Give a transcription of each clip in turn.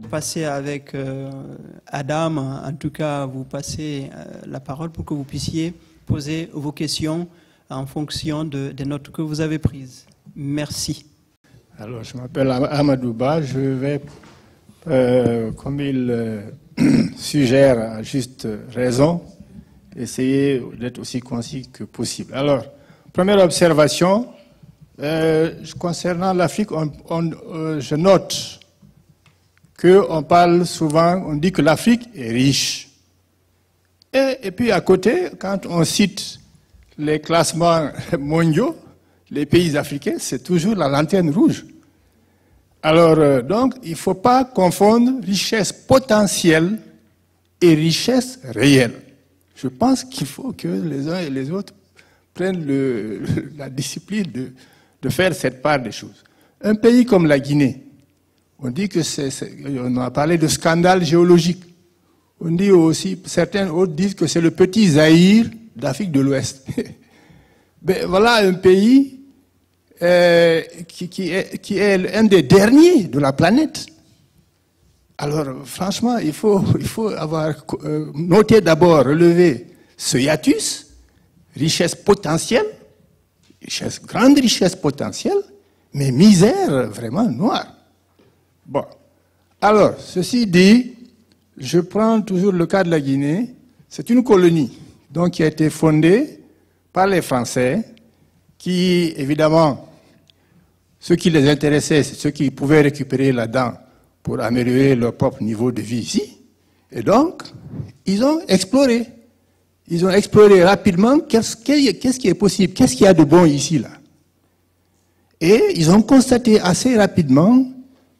Passer avec Adam, en tout cas, vous passez la parole pour que vous puissiez poser vos questions en fonction des notes que vous avez prises. Merci. Alors, je m'appelle Amadouba, je vais, comme il suggère à juste raison, essayer d'être aussi concis que possible. Alors, première observation, concernant l'Afrique, je note qu'on parle souvent, on dit que l'Afrique est riche. Et puis à côté, quand on cite les classements mondiaux, les pays africains, c'est toujours la lanterne rouge. Alors, donc, il ne faut pas confondre richesse potentielle et richesse réelle. Je pense qu'il faut que les uns et les autres prennent la discipline de faire cette part des choses. Un pays comme la Guinée, on dit que on a parlé de scandale géologique. On dit aussi, certains autres disent que c'est le petit Zaïre d'Afrique de l'Ouest. Ben, voilà un pays qui est un des derniers de la planète. Alors, franchement, il faut avoir noté d'abord, relevé ce hiatus, richesse potentielle, grande richesse potentielle, mais misère vraiment noire. Bon, alors, ceci dit, je prends toujours le cas de la Guinée. C'est une colonie donc, qui a été fondée par les Français, qui, évidemment, ce qui les intéressait, c'est ceux qui pouvaient récupérer là-dedans pour améliorer leur propre niveau de vie ici. Et donc, ils ont exploré. Ils ont exploré rapidement qu'est-ce qui est possible, qu'est-ce qu'il y a de bon ici, là. Et ils ont constaté assez rapidement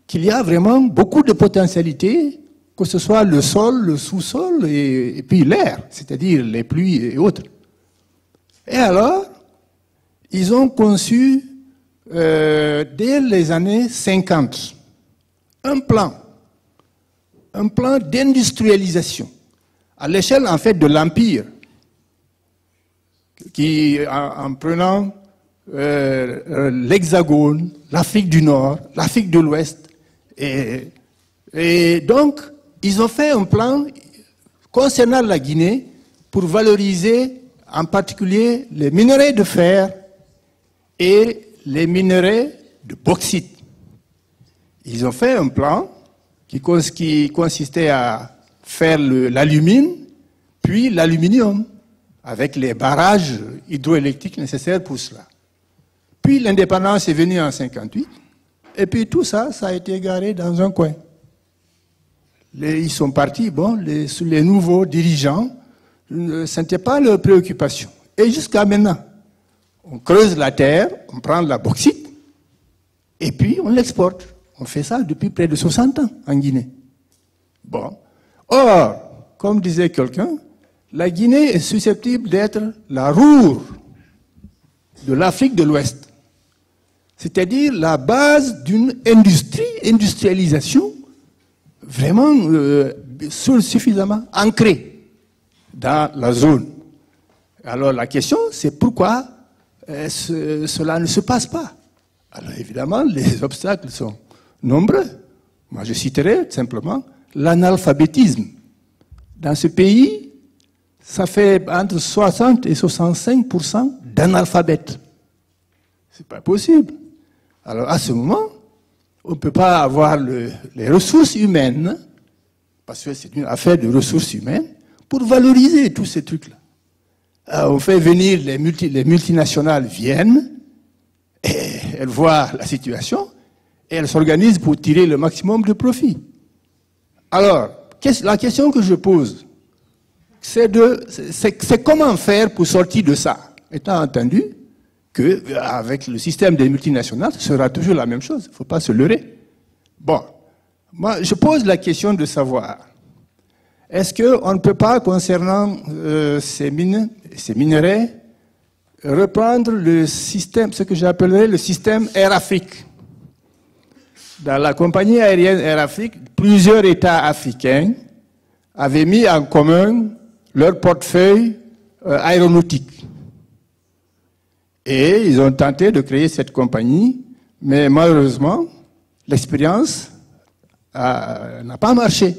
qu'il y a vraiment beaucoup de potentialités, que ce soit le sol, le sous-sol et puis l'air, c'est-à-dire les pluies et autres. Et alors, ils ont conçu, dès les années 50, un plan d'industrialisation à l'échelle en fait de l'Empire, qui, en prenant l'Hexagone, l'Afrique du Nord, l'Afrique de l'Ouest, et donc, ils ont fait un plan concernant la Guinée pour valoriser en particulier les minerais de fer et les minerais de bauxite. Ils ont fait un plan qui consistait à faire l'alumine, puis l'aluminium, avec les barrages hydroélectriques nécessaires pour cela. Puis l'indépendance est venue en 1958, et puis tout ça, ça a été égaré dans un coin. Ils sont partis, bon, les nouveaux dirigeants, ce n'était pas leur préoccupation. Et jusqu'à maintenant, on creuse la terre, on prend la bauxite, et puis on l'exporte. On fait ça depuis près de 60 ans en Guinée. Bon. Or, comme disait quelqu'un, la Guinée est susceptible d'être la Roure de l'Afrique de l'Ouest. C'est-à-dire la base d'une industrialisation vraiment suffisamment ancrée dans la zone. Alors la question, c'est pourquoi cela ne se passe pas. Alors évidemment, les obstacles sont nombreux. Moi, je citerai simplement l'analphabétisme. Dans ce pays, ça fait entre 60 et 65% d'analphabètes. C'est pas possible. Alors, à ce moment, on ne peut pas avoir les ressources humaines, parce que c'est une affaire de ressources humaines, pour valoriser tous ces trucs-là. On fait venir les multinationales viennent, et elles voient la situation, et elles s'organisent pour tirer le maximum de profit. Alors, la question que je pose, c'est comment faire pour sortir de ça, étant entendu qu'avec le système des multinationales, ce sera toujours la même chose, il ne faut pas se leurrer. Bon, moi, je pose la question de savoir, est-ce qu'on ne peut pas, concernant ces minerais, reprendre le système, ce que j'appellerais le système Air Afrique. Dans la compagnie aérienne Air Afrique, plusieurs États africains avaient mis en commun leur portefeuille aéronautique. Et ils ont tenté de créer cette compagnie, mais malheureusement, l'expérience n'a pas marché.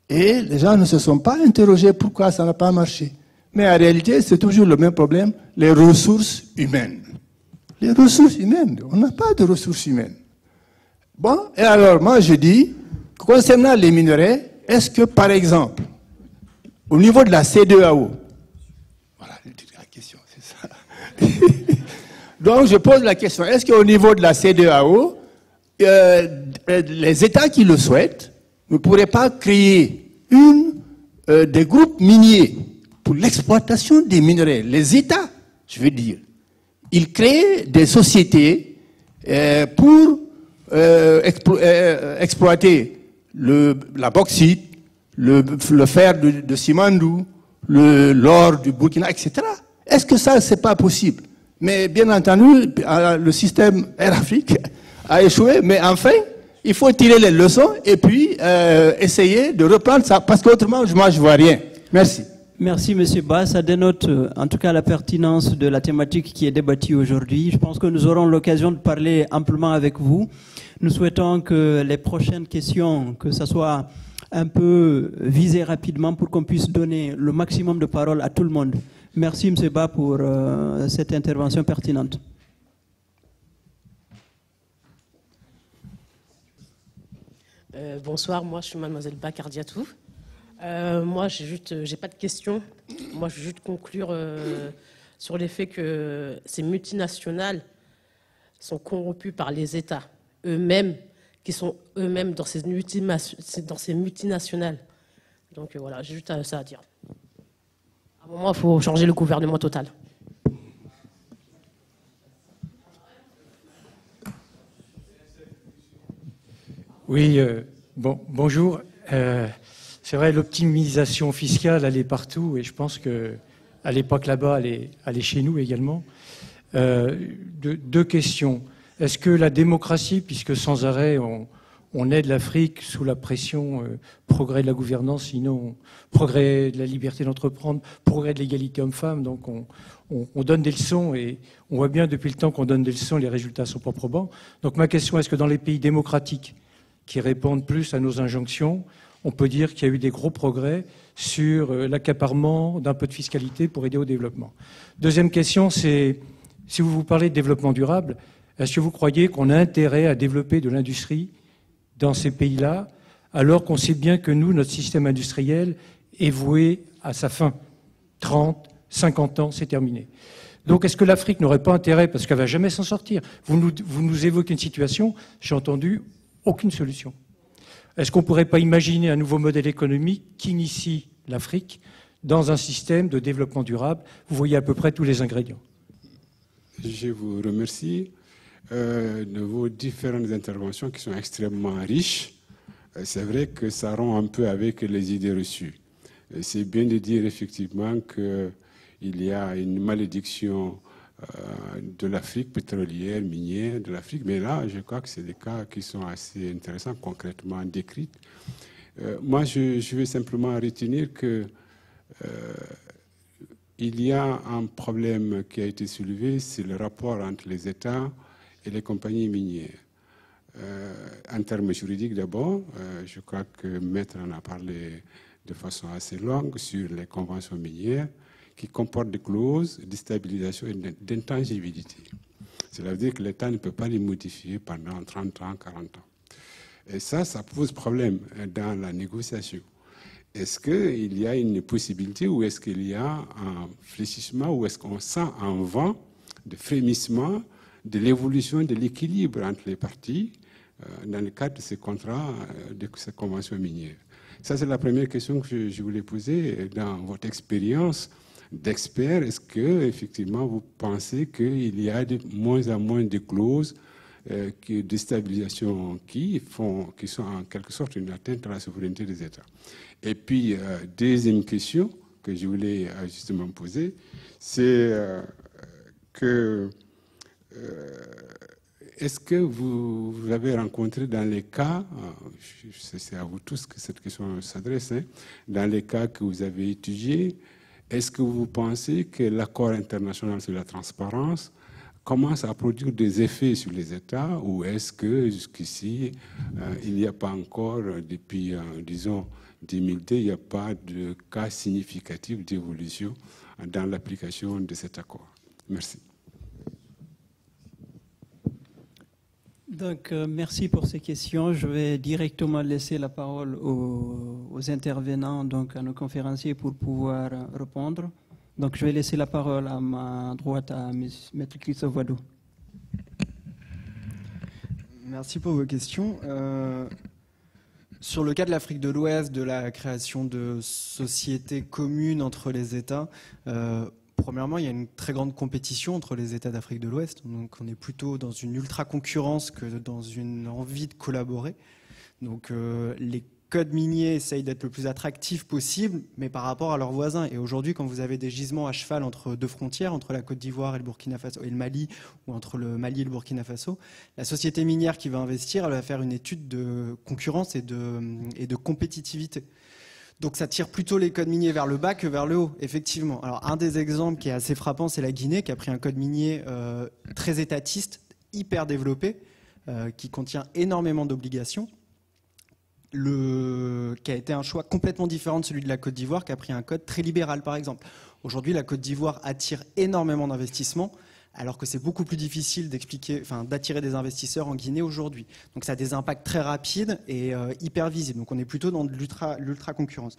Et les gens ne se sont pas interrogés pourquoi ça n'a pas marché. Mais en réalité, c'est toujours le même problème, les ressources humaines. Les ressources humaines, on n'a pas de ressources humaines. Bon, et alors moi je dis, concernant les minerais, est-ce que par exemple, au niveau de la C2AO, voilà la question, c'est ça. Donc je pose la question, est-ce qu'au niveau de la C2AO, les États qui le souhaitent ne pourraient pas créer des groupes miniers pour l'exploitation des minerais? Les États, je veux dire, ils créent des sociétés pour exploiter la bauxite, le fer de Simandou, l'or du Burkina, etc. Est-ce que ça, c'est pas possible? Mais bien entendu, le système Air Afrique a échoué, mais enfin, il faut tirer les leçons et puis essayer de reprendre ça, parce qu'autrement, moi, je vois rien. Merci. Merci, M. Ba. Ça dénote en tout cas la pertinence de la thématique qui est débattue aujourd'hui. Je pense que nous aurons l'occasion de parler amplement avec vous. Nous souhaitons que les prochaines questions, que ce soit un peu visées rapidement pour qu'on puisse donner le maximum de parole à tout le monde. Merci, M. Ba, pour cette intervention pertinente. Bonsoir, moi je suis mademoiselle Bakardiatou. Moi j'ai pas de questions. Moi je veux juste conclure sur l'effet que ces multinationales sont corrompues par les États eux-mêmes, qui sont eux-mêmes dans ces multinationales. Donc voilà, j'ai juste ça à dire. À un moment, il faut changer le gouvernement total. Oui, bonjour. C'est vrai, l'optimisation fiscale, elle est partout, et je pense qu'à l'époque là-bas, elle est chez nous également. Deux questions. Est-ce que la démocratie, puisque sans arrêt on aide l'Afrique sous la pression, progrès de la gouvernance, sinon progrès de la liberté d'entreprendre, progrès de l'égalité homme-femme, donc on donne des leçons, et on voit bien depuis le temps qu'on donne des leçons, les résultats sont pas probants. Donc ma question, est-ce que dans les pays démocratiques qui répondent plus à nos injonctions, on peut dire qu'il y a eu des gros progrès sur l'accaparement d'un peu de fiscalité pour aider au développement? Deuxième question, c'est, si vous parlez de développement durable, est-ce que vous croyez qu'on a intérêt à développer de l'industrie dans ces pays-là, alors qu'on sait bien que nous, notre système industriel est voué à sa fin? 30, 50 ans, c'est terminé. Donc est-ce que l'Afrique n'aurait pas intérêt, parce qu'elle ne va jamais s'en sortir? Vous nous évoquez une situation, j'ai entendu aucune solution. Est-ce qu'on ne pourrait pas imaginer un nouveau modèle économique qui initie l'Afrique dans un système de développement durable? Vous voyez à peu près tous les ingrédients. Je vous remercie de vos différentes interventions qui sont extrêmement riches. C'est vrai que ça rompt un peu avec les idées reçues. C'est bien de dire effectivement qu'il y a une malédiction de l'Afrique pétrolière, minière de l'Afrique, mais là, je crois que c'est des cas qui sont assez intéressants, concrètement décrits. Moi, je vais simplement retenir que il y a un problème qui a été soulevé, c'est le rapport entre les États et les compagnies minières. En termes juridiques d'abord, je crois que Maître en a parlé de façon assez longue sur les conventions minières qui comportent des clauses de stabilisation et d'intangibilité. Cela veut dire que l'État ne peut pas les modifier pendant 30 ans, 40 ans. Et ça pose problème dans la négociation. Est-ce qu'il y a une possibilité ou est-ce qu'il y a un fléchissement ou est-ce qu'on sent un vent de frémissement de l'évolution de l'équilibre entre les parties dans le cadre de ces contrats, de ces conventions minières? Ça, c'est la première question que je voulais poser. Dans votre expérience d'expert, est-ce que effectivement vous pensez qu'il y a de moins en moins de clauses de stabilisation qui sont en quelque sorte une atteinte à la souveraineté des États? Et puis, deuxième question que je voulais justement poser, c'est que est-ce que vous avez rencontré dans les cas, c'est à vous tous que cette question s'adresse, hein, dans les cas que vous avez étudiés, Est-ce que vous pensez que l'accord international sur la transparence commence à produire des effets sur les États, ou est-ce que jusqu'ici, il n'y a pas encore, depuis, disons, 2002, il n'y a pas de cas significatif d'évolution dans l'application de cet accord? Merci. Donc, merci pour ces questions. Je vais directement laisser la parole aux intervenants, donc à nos conférenciers, pour pouvoir répondre. Donc, je vais laisser la parole à ma droite à Maître Christophe Wado. Merci pour vos questions. Sur le cas de l'Afrique de l'Ouest, de la création de sociétés communes entre les États, premièrement, il y a une très grande compétition entre les États d'Afrique de l'Ouest. Donc, on est plutôt dans une ultra-concurrence que dans une envie de collaborer. Donc, les codes miniers essayent d'être le plus attractifs possible, mais par rapport à leurs voisins. Et aujourd'hui, quand vous avez des gisements à cheval entre deux frontières, entre la Côte d'Ivoire et le Burkina Faso et le Mali, ou entre le Mali et le Burkina Faso, la société minière qui va investir, elle va faire une étude de concurrence et de compétitivité. Donc ça tire plutôt les codes miniers vers le bas que vers le haut, effectivement. Alors un des exemples qui est assez frappant, c'est la Guinée, qui a pris un code minier très étatiste, hyper développé, qui contient énormément d'obligations, qui a été un choix complètement différent de celui de la Côte d'Ivoire, qui a pris un code très libéral, par exemple. Aujourd'hui, la Côte d'Ivoire attire énormément d'investissements, alors que c'est beaucoup plus difficile d'attirer des investisseurs en Guinée aujourd'hui. Donc ça a des impacts très rapides et hyper visibles. Donc on est plutôt dans de l'ultra-concurrence.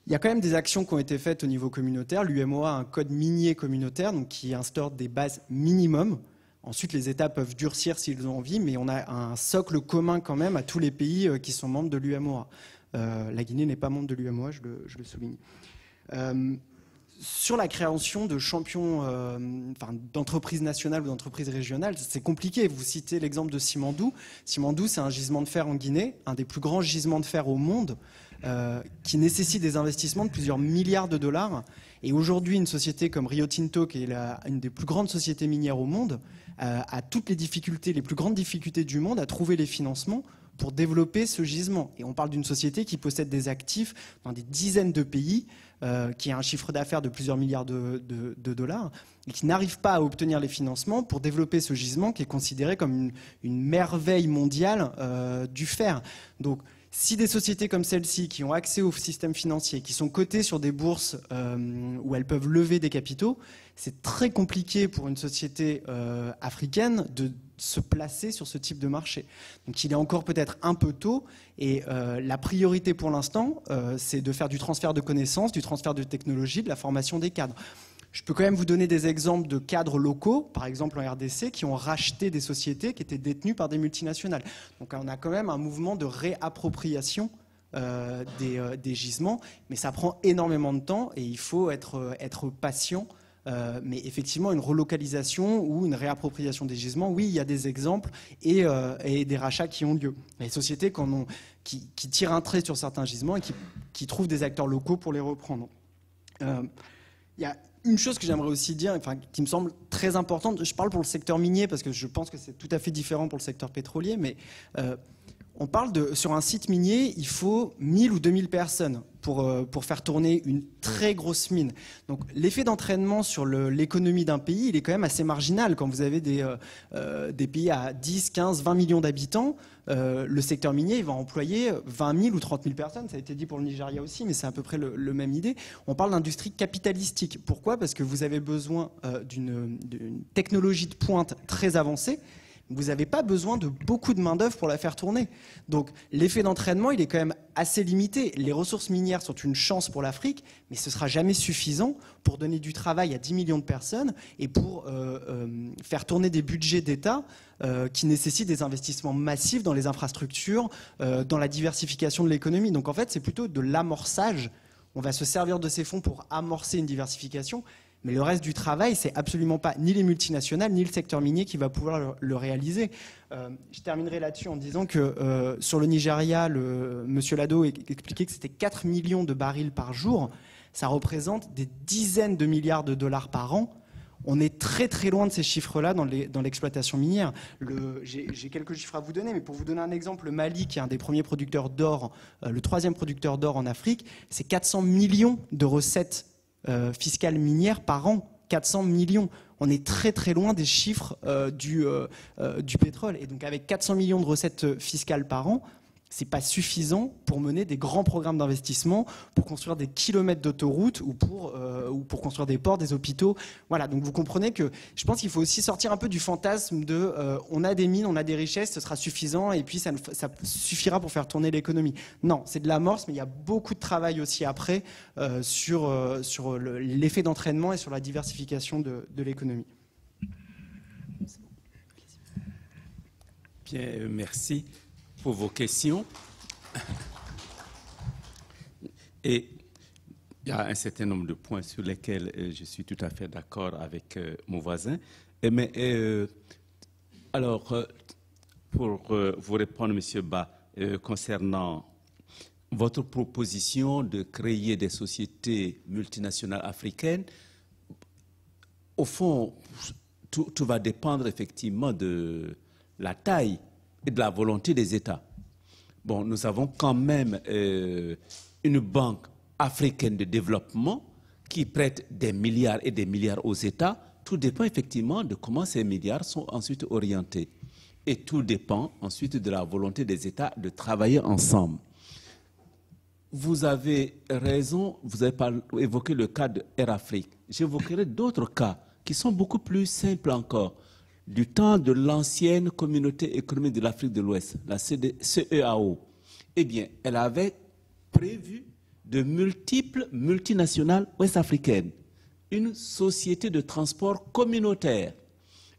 Il y a quand même des actions qui ont été faites au niveau communautaire. L'UMOA a un code minier communautaire, donc qui instaure des bases minimum. Ensuite, les États peuvent durcir s'ils ont envie, mais on a un socle commun quand même à tous les pays qui sont membres de l'UMOA. La Guinée n'est pas membre de l'UMOA, je le souligne. Sur la création de champions, d'entreprises nationales ou d'entreprises régionales, c'est compliqué. Vous citez l'exemple de Simandou. Simandou, c'est un gisement de fer en Guinée, un des plus grands gisements de fer au monde, qui nécessite des investissements de plusieurs milliards de dollars. Et aujourd'hui, une société comme Rio Tinto, qui est une des plus grandes sociétés minières au monde, a toutes les difficultés, les plus grandes difficultés du monde à trouver les financements pour développer ce gisement. Et on parle d'une société qui possède des actifs dans des dizaines de pays, qui a un chiffre d'affaires de plusieurs milliards de dollars, et qui n'arrive pas à obtenir les financements pour développer ce gisement qui est considéré comme une merveille mondiale du fer. Donc, si des sociétés comme celle-ci, qui ont accès au système financier, qui sont cotées sur des bourses où elles peuvent lever des capitaux, c'est très compliqué pour une société africaine de se placer sur ce type de marché. Donc il est encore peut-être un peu tôt, et la priorité pour l'instant, c'est de faire du transfert de connaissances, du transfert de technologies, de la formation des cadres. Je peux quand même vous donner des exemples de cadres locaux, par exemple en RDC, qui ont racheté des sociétés qui étaient détenues par des multinationales. Donc on a quand même un mouvement de réappropriation des gisements, mais ça prend énormément de temps et il faut être patient. Mais effectivement, une relocalisation ou une réappropriation des gisements, oui, il y a des exemples et des rachats qui ont lieu. Les sociétés qui tirent un trait sur certains gisements et qui trouvent des acteurs locaux pour les reprendre. Il y a une chose que j'aimerais aussi dire, qui me semble très importante. Je parle pour le secteur minier parce que je pense que c'est tout à fait différent pour le secteur pétrolier, mais on parle sur un site minier, il faut 1000 ou 2000 personnes pour faire tourner une très grosse mine. Donc l'effet d'entraînement sur l'économie d'un pays, il est quand même assez marginal. Quand vous avez des pays à 10, 15, 20 millions d'habitants, le secteur minier, il va employer 20 000 ou 30 000 personnes. Ça a été dit pour le Nigeria aussi, mais c'est à peu près le même idée. On parle d'industrie capitalistique. Pourquoi ? Parce que vous avez besoin d'une technologie de pointe très avancée. Vous n'avez pas besoin de beaucoup de main-d'œuvre pour la faire tourner. Donc l'effet d'entraînement, il est quand même assez limité. Les ressources minières sont une chance pour l'Afrique, mais ce ne sera jamais suffisant pour donner du travail à 10 millions de personnes et pour faire tourner des budgets d'État qui nécessitent des investissements massifs dans les infrastructures, dans la diversification de l'économie. Donc en fait, c'est plutôt de l'amorçage. On va se servir de ces fonds pour amorcer une diversification. Mais le reste du travail, c'est absolument pas ni les multinationales, ni le secteur minier qui va pouvoir le réaliser. Je terminerai là-dessus en disant que sur le Nigeria, M. Lado expliquait que c'était 4 millions de barils par jour. Ça représente des dizaines de milliards de dollars par an. On est très très loin de ces chiffres-là dans l'exploitation minière. J'ai quelques chiffres à vous donner, mais pour vous donner un exemple, le Mali, qui est un des premiers producteurs d'or, le 3e producteur d'or en Afrique, c'est 400 millions de recettes fiscale minière par an. 400 millions. On est très très loin des chiffres du pétrole. Et donc avec 400 millions de recettes fiscales par an, c'est pas suffisant pour mener des grands programmes d'investissement, pour construire des kilomètres d'autoroutes ou pour construire des ports, des hôpitaux. Voilà, donc vous comprenez que je pense qu'il faut aussi sortir un peu du fantasme de on a des mines, on a des richesses, ce sera suffisant et puis ça suffira pour faire tourner l'économie. Non, c'est de l'amorce, mais il y a beaucoup de travail aussi après sur l'effet d'entraînement et sur la diversification de l'économie. Bien, merci pour vos questions. Et il y a un certain nombre de points sur lesquels je suis tout à fait d'accord avec mon voisin. Alors, pour vous répondre, M. Ba, concernant votre proposition de créer des sociétés multinationales africaines, au fond, tout va dépendre effectivement de la taille et de la volonté des États. Bon, nous avons quand même une banque africaine de développement qui prête des milliards et des milliards aux États. Tout dépend effectivement de comment ces milliards sont ensuite orientés. Et tout dépend ensuite de la volonté des États de travailler ensemble. Vous avez raison, vous avez évoqué le cas de Air Afrique. J'évoquerai d'autres cas qui sont beaucoup plus simples encore. Du temps de l'ancienne communauté économique de l'Afrique de l'Ouest, la CEAO, eh bien, elle avait prévu de multiples multinationales ouest-africaines, une société de transport communautaire.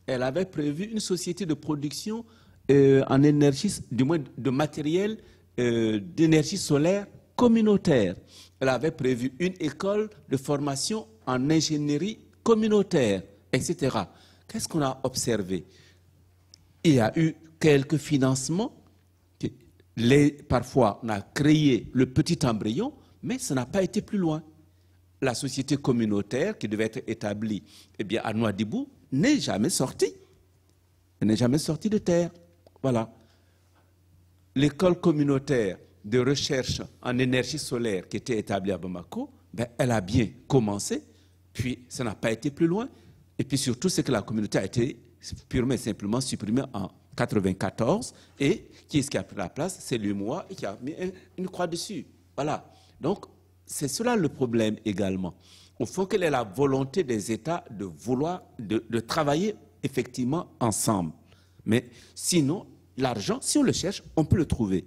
Elle avait prévu une société de production en énergie, du moins de matériel d'énergie solaire communautaire. Elle avait prévu une école de formation en ingénierie communautaire, etc. Qu'est-ce qu'on a observé? Il y a eu quelques financements. Parfois, on a créé le petit embryon, mais ça n'a pas été plus loin. La société communautaire qui devait être établie à Nouadhibou n'est jamais sortie. Elle n'est jamais sortie de terre. Voilà. L'école communautaire de recherche en énergie solaire qui était établie à Bamako, elle a bien commencé, puis ça n'a pas été plus loin. Et puis surtout, c'est que la communauté a été purement et simplement supprimée en 1994. Et qui est-ce qui a pris la place? C'est l'UMOA et qui a mis une croix dessus. Voilà. Donc, c'est cela le problème également. Au fond, quelle est la volonté des États de vouloir, de travailler effectivement ensemble? Mais sinon, l'argent, si on le cherche, on peut le trouver.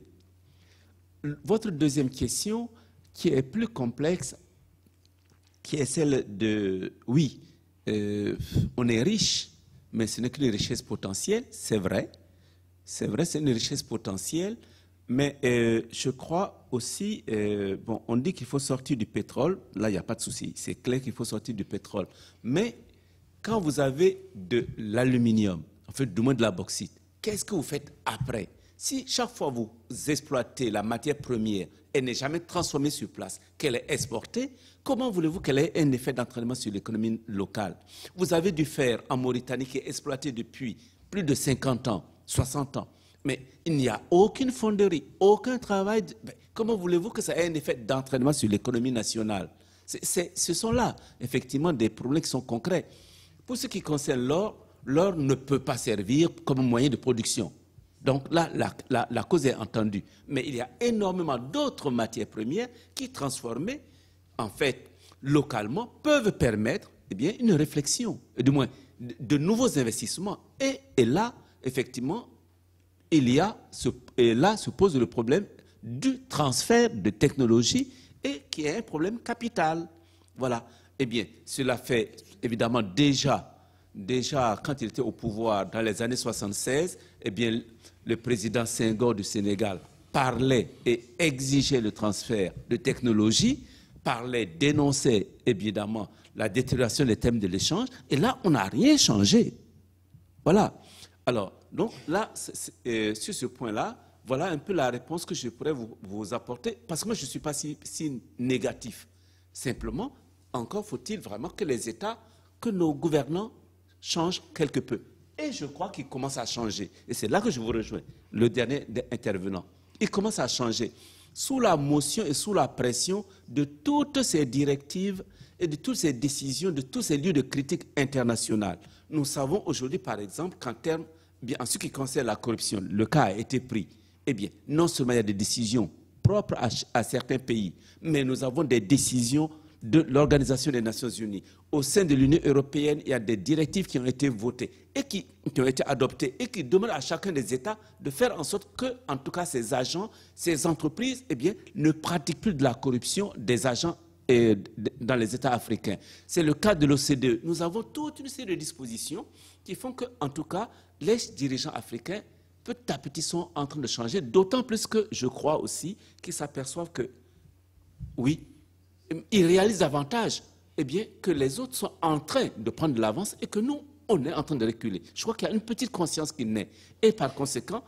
Votre deuxième question, qui est plus complexe, qui est celle de, oui, on est riche, mais ce n'est qu'une richesse potentielle, c'est vrai. C'est vrai, c'est une richesse potentielle, mais je crois aussi, bon, on dit qu'il faut sortir du pétrole, là il n'y a pas de souci, c'est clair qu'il faut sortir du pétrole. Mais quand vous avez de l'aluminium, en fait du moins de la bauxite, qu'est-ce que vous faites après? Si chaque fois vous exploitez la matière première, elle n'est jamais transformée sur place, qu'elle est exportée, comment voulez-vous qu'elle ait un effet d'entraînement sur l'économie locale? Vous avez du fer en Mauritanie qui est exploité depuis plus de 50 ans, 60 ans, mais il n'y a aucune fonderie, aucun travail. Comment voulez-vous que ça ait un effet d'entraînement sur l'économie nationale? Ce sont là, effectivement, des problèmes qui sont concrets. Pour ce qui concerne l'or, l'or ne peut pas servir comme moyen de production. Donc là, la cause est entendue. Mais il y a énormément d'autres matières premières qui, transformées, en fait, localement, peuvent permettre une réflexion, du moins de nouveaux investissements. Et là, effectivement, là se pose le problème du transfert de technologie et qui est un problème capital. Voilà. Eh bien, cela fait évidemment déjà quand il était au pouvoir dans les années 76, eh bien, le président Senghor du Sénégal parlait et exigeait le transfert de technologie, dénonçait évidemment la détérioration des thèmes de l'échange, et là, on n'a rien changé. Voilà. Alors, donc là, sur ce point-là, voilà un peu la réponse que je pourrais vous apporter, parce que moi, je ne suis pas si négatif. Simplement, encore faut-il vraiment que les États, que nos gouvernants changent quelque peu. Et je crois qu'ils commencent à changer. Et c'est là que je vous rejoins, le dernier intervenant. Ils commencent à changer sous la motion et sous la pression de toutes ces directives et de toutes ces décisions, de tous ces lieux de critique internationale. Nous savons aujourd'hui, par exemple, en ce qui concerne la corruption, le cas a été pris. Eh bien, non seulement il y a des décisions propres à certains pays, mais nous avons des décisions de l'Organisation des Nations Unies. Au sein de l'Union européenne, il y a des directives qui ont été votées et qui ont été adoptées et qui demandent à chacun des États de faire en sorte que, en tout cas, ces agents, ces entreprises, eh bien, ne pratiquent plus de la corruption des agents dans les États africains. C'est le cas de l'OCDE. Nous avons toute une série de dispositions qui font que, en tout cas, les dirigeants africains, petit à petit, sont en train de changer, d'autant plus que je crois aussi qu'ils s'aperçoivent que, oui, ils réalisent davantage que les autres sont en train de prendre de l'avance et que nous, on est en train de reculer. Je crois qu'il y a une petite conscience qui naît. Et par conséquent,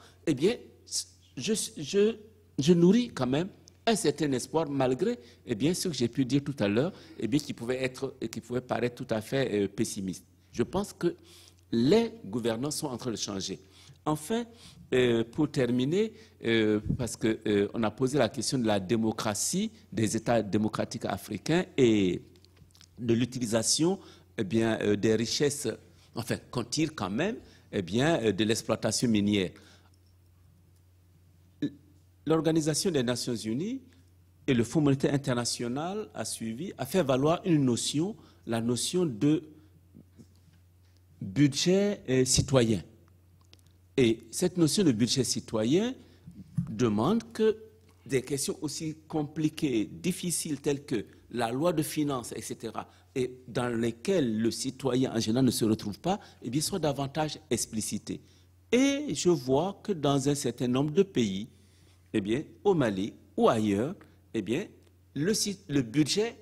je nourris quand même un certain espoir, malgré ce que j'ai pu dire tout à l'heure, qui pouvait paraître tout à fait pessimiste. Je pense que les gouvernants sont en train de changer. Enfin, pour terminer, parce qu'on a posé la question de la démocratie, des États démocratiques africains et de l'utilisation des richesses, qu'on tire quand même de l'exploitation minière. L'Organisation des Nations Unies et le Fonds monétaire international a fait valoir une notion, la notion de budget citoyen. Et cette notion de budget citoyen demande que des questions aussi compliquées, difficiles, telles que la loi de finances, etc., et dans lesquelles le citoyen en général ne se retrouve pas, soient davantage explicitées. Et je vois que dans un certain nombre de pays, au Mali ou ailleurs, le budget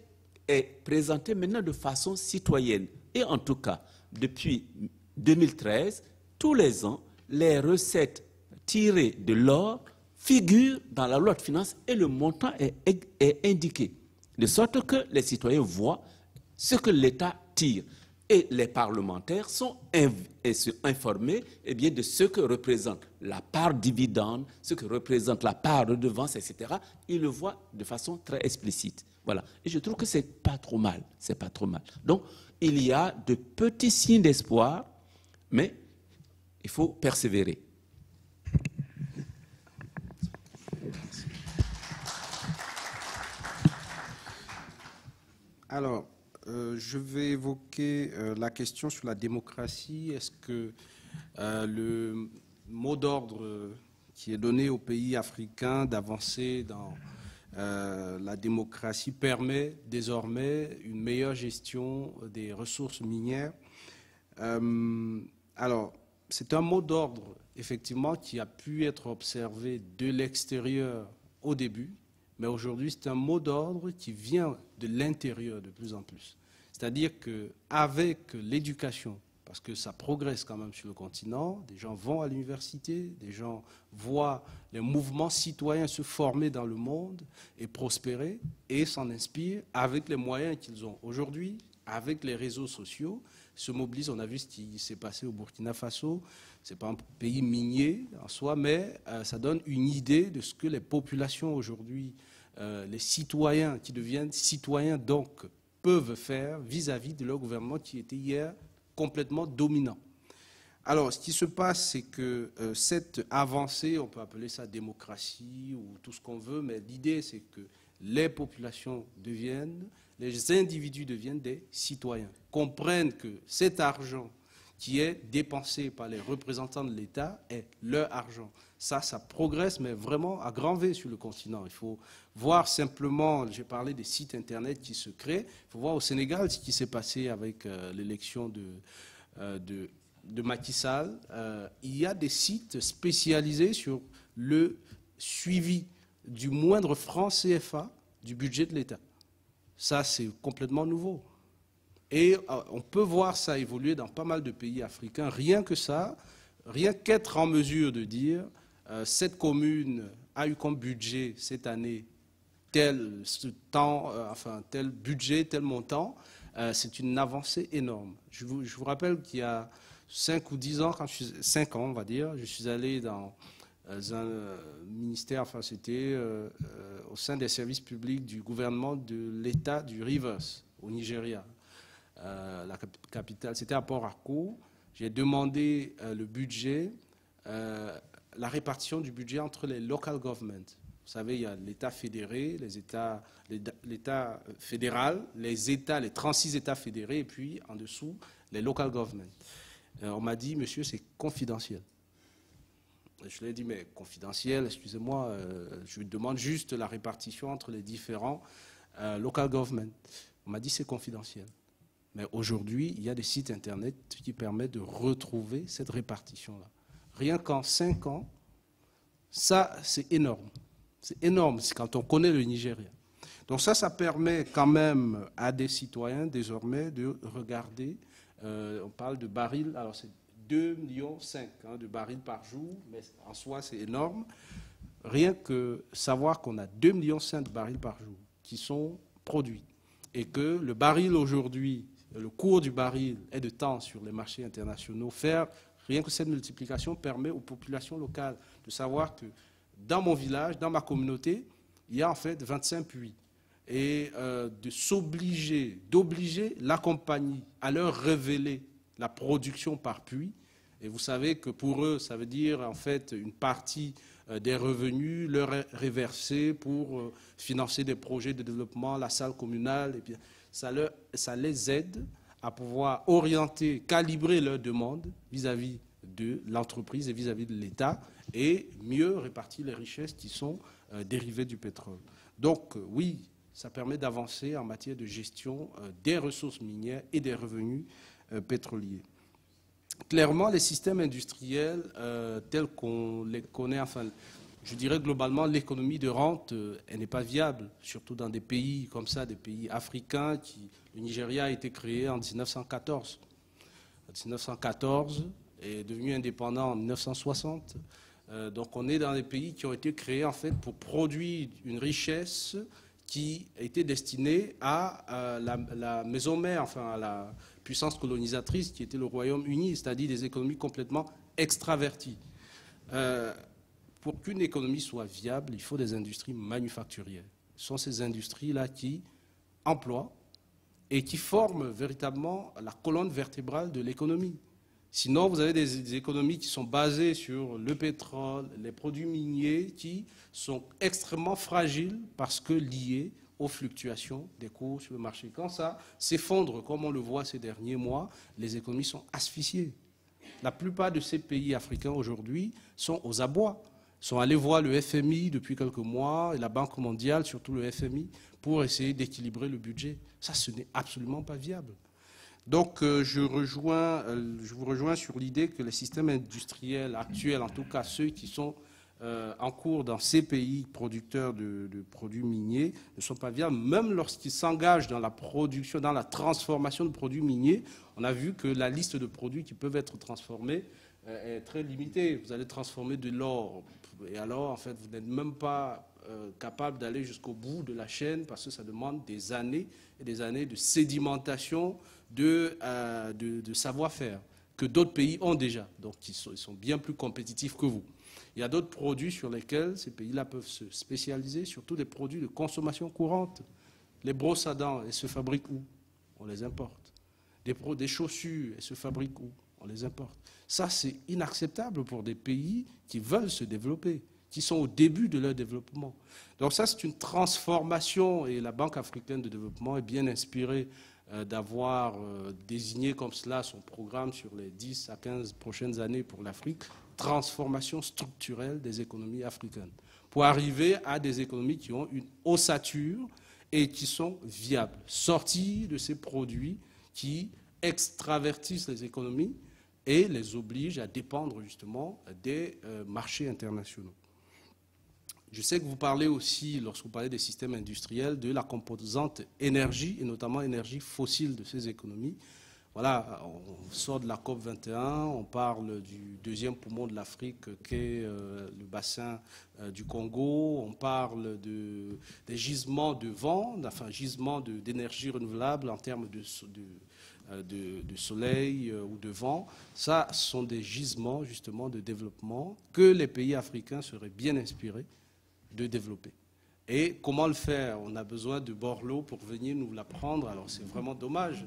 est présenté maintenant de façon citoyenne. Et en tout cas, depuis 2013, tous les ans, les recettes tirées de l'or figurent dans la loi de finances et le montant est indiqué. De sorte que les citoyens voient ce que l'État tire. Et les parlementaires sont informés de ce que représente la part dividende, ce que représente la part redevance, etc. Ils le voient de façon très explicite. Voilà. Et je trouve que ce n'est pas trop mal. C'est pas trop mal. Donc, il y a de petits signes d'espoir, mais il faut persévérer. Alors, je vais évoquer la question sur la démocratie. Est-ce que le mot d'ordre qui est donné aux pays africains d'avancer dans la démocratie permet désormais une meilleure gestion des ressources minières? Alors, c'est un mot d'ordre, effectivement, qui a pu être observé de l'extérieur au début, mais aujourd'hui, c'est un mot d'ordre qui vient de l'intérieur de plus en plus. C'est-à-dire qu'avec l'éducation, parce que ça progresse quand même sur le continent, des gens vont à l'université, des gens voient les mouvements citoyens se former dans le monde et prospérer, et s'en inspirent avec les moyens qu'ils ont aujourd'hui, avec les réseaux sociaux, se mobilisent. On a vu ce qui s'est passé au Burkina Faso. Ce n'est pas un pays minier en soi, mais ça donne une idée de ce que les populations aujourd'hui, les citoyens qui deviennent citoyens, donc, peuvent faire vis-à-vis de leur gouvernement qui était hier complètement dominant. Alors, ce qui se passe, c'est que cette avancée, on peut appeler ça démocratie ou tout ce qu'on veut, mais l'idée, c'est que les populations les individus deviennent des citoyens, comprennent que cet argent qui est dépensé par les représentants de l'État est leur argent. Ça progresse, mais vraiment à grand V sur le continent. Il faut voir simplement, j'ai parlé des sites Internet qui se créent, il faut voir au Sénégal ce qui s'est passé avec l'élection de Macky Sall. Il y a des sites spécialisés sur le suivi du moindre franc CFA du budget de l'État. Ça, c'est complètement nouveau. Et on peut voir ça évoluer dans pas mal de pays africains. Rien que ça, rien qu'être en mesure de dire cette commune a eu comme budget cette année tel budget, tel montant, c'est une avancée énorme. Je vous rappelle qu'il y a 5 ou 10 ans, 5 ans on va dire, je suis allé dans un ministère, c'était au sein des services publics du gouvernement de l'État du Rivers, au Nigeria. La capitale, c'était à Port Harcourt. J'ai demandé le budget, la répartition du budget entre les local governments. Vous savez, il y a l'État fédéré, l'État fédéral, les 36 États fédérés, et puis en dessous, les local governments. On m'a dit, monsieur, c'est confidentiel. Je lui ai dit, mais confidentiel, excusez-moi, je demande juste la répartition entre les différents local governments. On m'a dit, c'est confidentiel. Mais aujourd'hui, il y a des sites Internet qui permettent de retrouver cette répartition-là. Rien qu'en 5 ans, ça, c'est énorme. C'est énorme, c'est quand on connaît le Nigeria. Donc ça permet quand même à des citoyens désormais de regarder, on parle de barils, alors c'est 2,5 millions de barils par jour, mais en soi c'est énorme. Rien que savoir qu'on a 2,5 millions de barils par jour qui sont produits et que le baril aujourd'hui, le cours du baril est de temps sur les marchés internationaux, rien que cette multiplication permet aux populations locales de savoir que dans mon village, dans ma communauté, il y a en fait 25 puits. Et d'obliger la compagnie à leur révéler la production par puits. Et vous savez que pour eux, ça veut dire en fait une partie des revenus leur est réversée pour financer des projets de développement, la salle communale. Et bien, ça les aide à pouvoir orienter, calibrer leurs demandes vis-à-vis de l'entreprise et vis-à-vis de l'État et mieux répartir les richesses qui sont dérivées du pétrole. Donc oui, ça permet d'avancer en matière de gestion des ressources minières et des revenus pétroliers. Clairement, les systèmes industriels tels qu'on les connaît, enfin, je dirais globalement, l'économie de rente, elle n'est pas viable, surtout dans des pays comme ça, des pays africains. Le Nigeria a été créé en 1914. En 1914 est devenu indépendant en 1960. Donc on est dans des pays qui ont été créés en fait pour produire une richesse qui était destinée à la maison mère, enfin à la puissance colonisatrice qui était le Royaume-Uni, c'est-à-dire des économies complètement extraverties. Pour qu'une économie soit viable, il faut des industries manufacturières. Ce sont ces industries-là qui emploient et qui forment véritablement la colonne vertébrale de l'économie. Sinon, vous avez des économies qui sont basées sur le pétrole, les produits miniers, qui sont extrêmement fragiles parce que liées aux fluctuations des cours sur le marché. Quand ça s'effondre, comme on le voit ces derniers mois, les économies sont asphyxiées. La plupart de ces pays africains aujourd'hui sont aux abois. Ils sont allés voir le FMI depuis quelques mois, et la Banque mondiale, surtout le FMI, pour essayer d'équilibrer le budget. Ça, ce n'est absolument pas viable. Donc, je vous rejoins sur l'idée que les systèmes industriels actuels, en tout cas ceux qui sont en cours dans ces pays producteurs de produits miniers, ne sont pas viables. Même lorsqu'ils s'engagent dans la production, dans la transformation de produits miniers, on a vu que la liste de produits qui peuvent être transformés est très limitée. Vous allez transformer de l'or, et alors, en fait, vous n'êtes même pas capable d'aller jusqu'au bout de la chaîne parce que ça demande des années et des années de sédimentation de savoir-faire que d'autres pays ont déjà. Donc, ils sont bien plus compétitifs que vous. Il y a d'autres produits sur lesquels ces pays-là peuvent se spécialiser, surtout des produits de consommation courante. Les brosses à dents, elles se fabriquent où? On les importe. Des chaussures, elles se fabriquent où? On les importe. Ça, c'est inacceptable pour des pays qui veulent se développer, qui sont au début de leur développement. Donc ça, c'est une transformation, et la Banque africaine de développement est bien inspirée d'avoir désigné comme cela son programme sur les 10 à 15 prochaines années pour l'Afrique, transformation structurelle des économies africaines, pour arriver à des économies qui ont une ossature et qui sont viables, sorties de ces produits qui extravertissent les économies et les obligent à dépendre justement des marchés internationaux. Je sais que vous parlez aussi, lorsque vous parlez des systèmes industriels, de la composante énergie, et notamment énergie fossile de ces économies. Voilà, on sort de la COP21, on parle du deuxième poumon de l'Afrique, qu'est le bassin du Congo, on parle des gisements de vent, enfin gisements d'énergie renouvelable en termes de soleil ou de vent. Ça, ce sont des gisements justement de développement que les pays africains seraient bien inspirés de développer. Et comment le faire? On a besoin de Borloo pour venir nous l'apprendre, alors c'est vraiment dommage.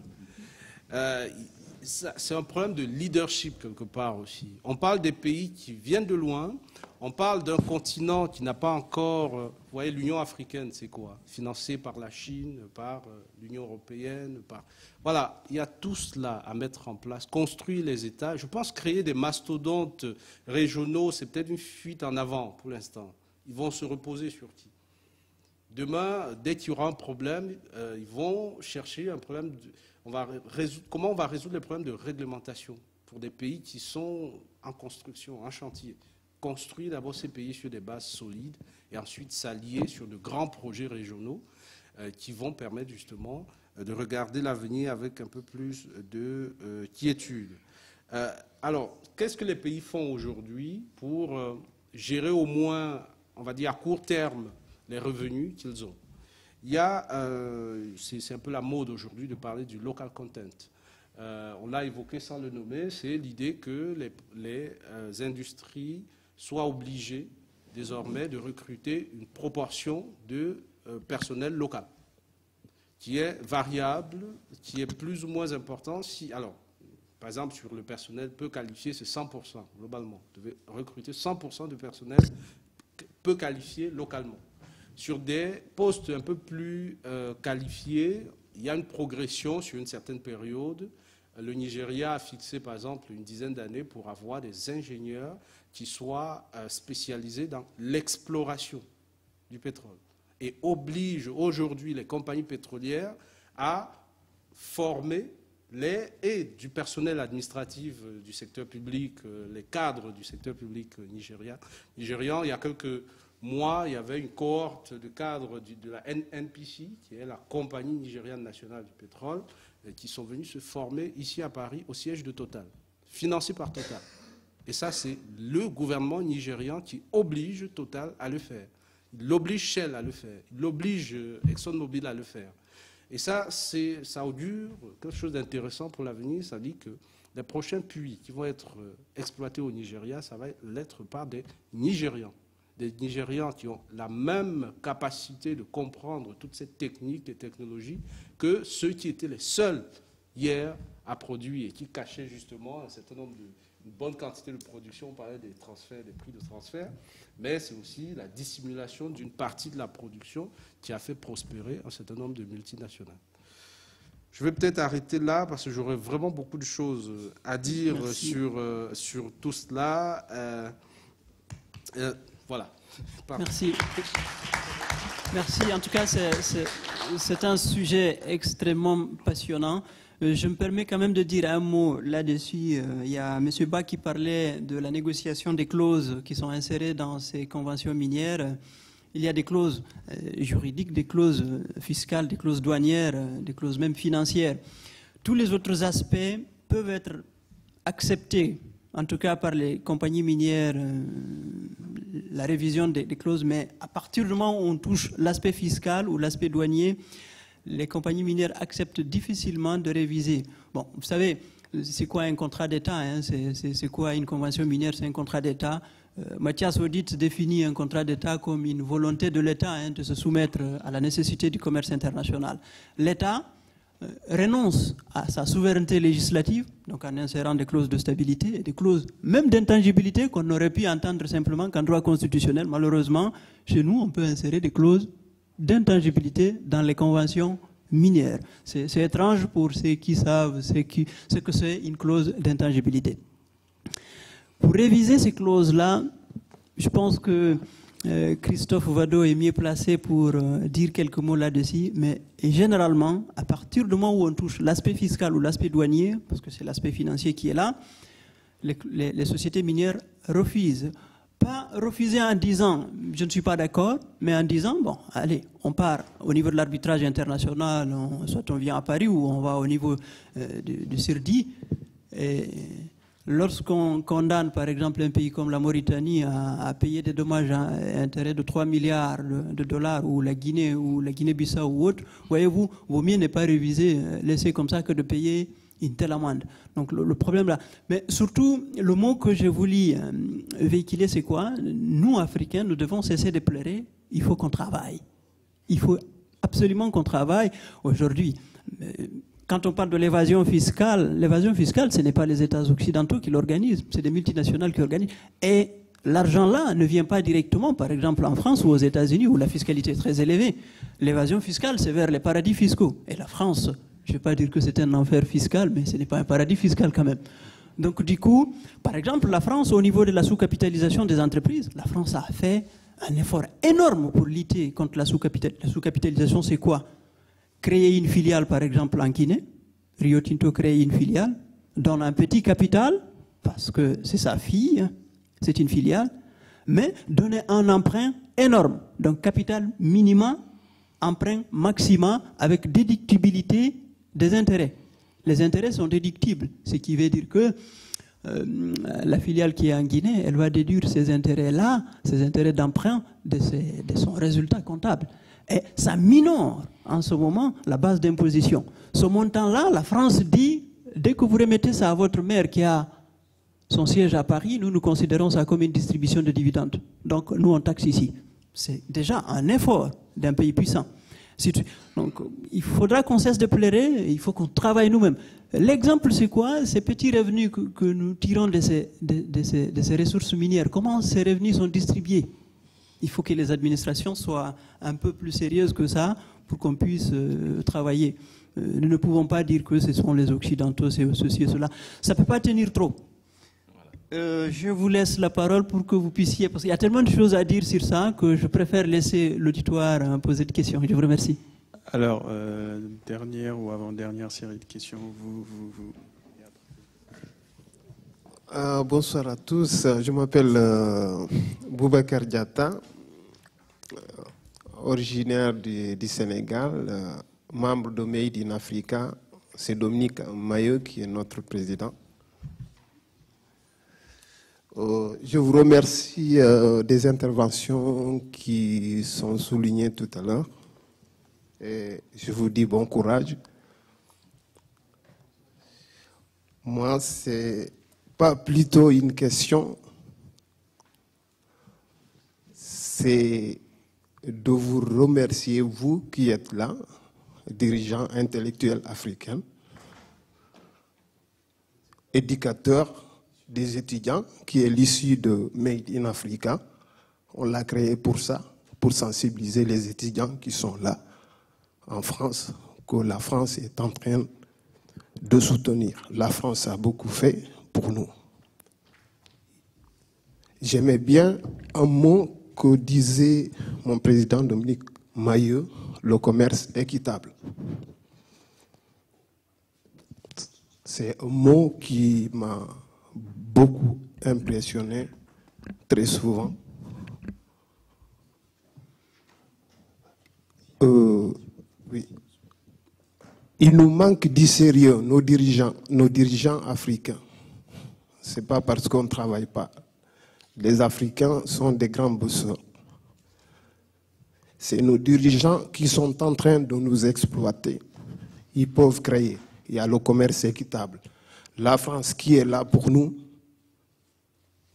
C'est un problème de leadership quelque part aussi. On parle des pays qui viennent de loin, on parle d'un continent qui n'a pas encore... vous voyez, l'Union africaine, c'est quoi? Financée par la Chine, par l'Union européenne, par... Voilà, il y a tout cela à mettre en place, construire les États. Je pense créer des mastodontes régionaux, c'est peut-être une fuite en avant pour l'instant. Ils vont se reposer sur qui? Demain, dès qu'il y aura un problème, ils vont chercher un problème... comment on va résoudre les problèmes de réglementation pour des pays qui sont en construction, en chantier? Construire d'abord ces pays sur des bases solides et ensuite s'allier sur de grands projets régionaux qui vont permettre justement de regarder l'avenir avec un peu plus de quiétude. Alors, qu'est-ce que les pays font aujourd'hui pour gérer au moins, on va dire à court terme, les revenus qu'ils ont? Il y a, c'est un peu la mode aujourd'hui de parler du local content. On l'a évoqué sans le nommer, c'est l'idée que les industries soient obligées désormais de recruter une proportion de personnel local, qui est variable, qui est plus ou moins important. Alors, par exemple, sur le personnel peu qualifié, c'est 100% globalement. Vous devez recruter 100% de personnel peu qualifié localement. Sur des postes un peu plus qualifiés, il y a une progression sur une certaine période. Le Nigeria a fixé, par exemple, une dizaine d'années pour avoir des ingénieurs qui soient spécialisés dans l'exploration du pétrole et oblige aujourd'hui les compagnies pétrolières à former du personnel administratif du secteur public, les cadres du secteur public nigérian. Il y a quelques mois, il y avait une cohorte de cadres de la NNPC, qui est la compagnie nigériane nationale du pétrole, qui sont venus se former ici à Paris, au siège de Total, financé par Total. Et ça, c'est le gouvernement nigérian qui oblige Total à le faire. Il l'oblige Shell à le faire. Il l'oblige ExxonMobil à le faire. Et ça augure quelque chose d'intéressant pour l'avenir. Ça dit que les prochains puits qui vont être exploités au Nigeria, ça va l'être par des Nigérians. Des Nigérians qui ont la même capacité de comprendre toutes ces techniques et technologies que ceux qui étaient les seuls hier à produire et qui cachaient justement un certain nombre une bonne quantité de production. On parlait des transferts, des prix de transfert, mais c'est aussi la dissimulation d'une partie de la production qui a fait prospérer un certain nombre de multinationales. Je vais peut-être arrêter là parce que j'aurais vraiment beaucoup de choses à dire sur tout cela. Voilà. Merci. Merci. En tout cas, c'est un sujet extrêmement passionnant. Je me permets quand même de dire un mot là-dessus. Il y a M. Ba qui parlait de la négociation des clauses qui sont insérées dans ces conventions minières. Il y a des clauses juridiques, des clauses fiscales, des clauses douanières, des clauses même financières. Tous les autres aspects peuvent être acceptés, en tout cas par les compagnies minières, la révision des clauses, mais à partir du moment où on touche l'aspect fiscal ou l'aspect douanier, les compagnies minières acceptent difficilement de réviser. Bon, vous savez, c'est quoi un contrat d'État, hein? C'est quoi une convention minière? C'est un contrat d'État. Mathias Audit définit un contrat d'État comme une volonté de l'État, hein, de se soumettre à la nécessité du commerce international. L'État renonce à sa souveraineté législative, donc en insérant des clauses de stabilité et des clauses même d'intangibilité qu'on aurait pu entendre simplement qu'en droit constitutionnel. Malheureusement, chez nous, on peut insérer des clauses d'intangibilité dans les conventions minières. C'est étrange pour ceux qui savent ce que c'est une clause d'intangibilité. Pour réviser ces clauses-là, je pense que Christophe Vado est mieux placé pour dire quelques mots là-dessus, mais généralement, à partir du moment où on touche l'aspect fiscal ou l'aspect douanier, parce que c'est l'aspect financier qui est là, les sociétés minières refusent. Pas refuser en disant « je ne suis pas d'accord », mais en disant « bon, allez, on part au niveau de l'arbitrage international, soit on vient à Paris ou on va au niveau du CIRDI ». Lorsqu'on condamne, par exemple, un pays comme la Mauritanie à payer des dommages à intérêt de 3 milliards de dollars, ou la Guinée-Bissau ou autre, voyez-vous, vaut mieux ne pas réviser, laisser comme ça que de payer une telle amende. Donc le problème là. Mais surtout, le mot que j'ai voulu véhiculer, c'est quoi? Nous, Africains, nous devons cesser de pleurer, il faut qu'on travaille. Il faut absolument qu'on travaille aujourd'hui. Quand on parle de l'évasion fiscale, ce n'est pas les États occidentaux qui l'organisent, c'est des multinationales qui organisent. Et l'argent là ne vient pas directement, par exemple en France ou aux États-Unis où la fiscalité est très élevée. L'évasion fiscale, c'est vers les paradis fiscaux. Et la France, je ne vais pas dire que c'est un enfer fiscal, mais ce n'est pas un paradis fiscal quand même. Donc du coup, par exemple, la France, au niveau de la sous-capitalisation des entreprises, la France a fait un effort énorme pour lutter contre la sous-capitalisation. La sous-capitalisation, c'est quoi? Créer une filiale, par exemple, en Guinée. Rio Tinto crée une filiale, donne un petit capital, parce que c'est sa fille, c'est une filiale, mais donner un emprunt énorme. Donc capital minimum, emprunt maximum, avec déductibilité des intérêts. Les intérêts sont déductibles, ce qui veut dire que la filiale qui est en Guinée, elle va déduire ces intérêts-là, ces intérêts d'emprunt de son résultat comptable. Et ça minore en ce moment la base d'imposition. Ce montant-là, la France dit, dès que vous remettez ça à votre mère qui a son siège à Paris, nous considérons ça comme une distribution de dividendes. Donc nous, on taxe ici. C'est déjà un effort d'un pays puissant. Donc il faudra qu'on cesse de pleurer, il faut qu'on travaille nous-mêmes. L'exemple, c'est quoi? Ces petits revenus que nous tirons de ces ressources minières, comment ces revenus sont distribués? Il faut que les administrations soient un peu plus sérieuses que ça pour qu'on puisse travailler. Nous ne pouvons pas dire que ce sont les Occidentaux, c'est ceci et cela. Ça ne peut pas tenir trop. Je vous laisse la parole pour que vous puissiez, parce qu'il y a tellement de choses à dire sur ça que je préfère laisser l'auditoire poser des questions. Je vous remercie. Alors, dernière ou avant-dernière série de questions, Bonsoir à tous, je m'appelle Boubacar Diatta, originaire du Sénégal, membre de Made in Africa. C'est Dominique Maillot qui est notre président. Je vous remercie des interventions qui sont soulignées tout à l'heure. Et je vous dis bon courage. Moi, c'est pas plutôt une question, c'est de vous remercier, vous qui êtes là, dirigeants intellectuels africains, éducateurs des étudiants, qui est l'issue de Made in Africa. On l'a créé pour ça, pour sensibiliser les étudiants qui sont là en France, que la France est en train de soutenir. La France a beaucoup fait pour nous. J'aimais bien un mot que disait mon président Dominique Maillot, le commerce équitable. C'est un mot qui m'a beaucoup impressionné, très souvent. Oui. Il nous manque du sérieux, nos dirigeants africains. Ce n'est pas parce qu'on ne travaille pas. Les Africains sont des grands bosseurs. C'est nos dirigeants qui sont en train de nous exploiter. Ils peuvent créer. Il y a le commerce équitable. La France qui est là pour nous,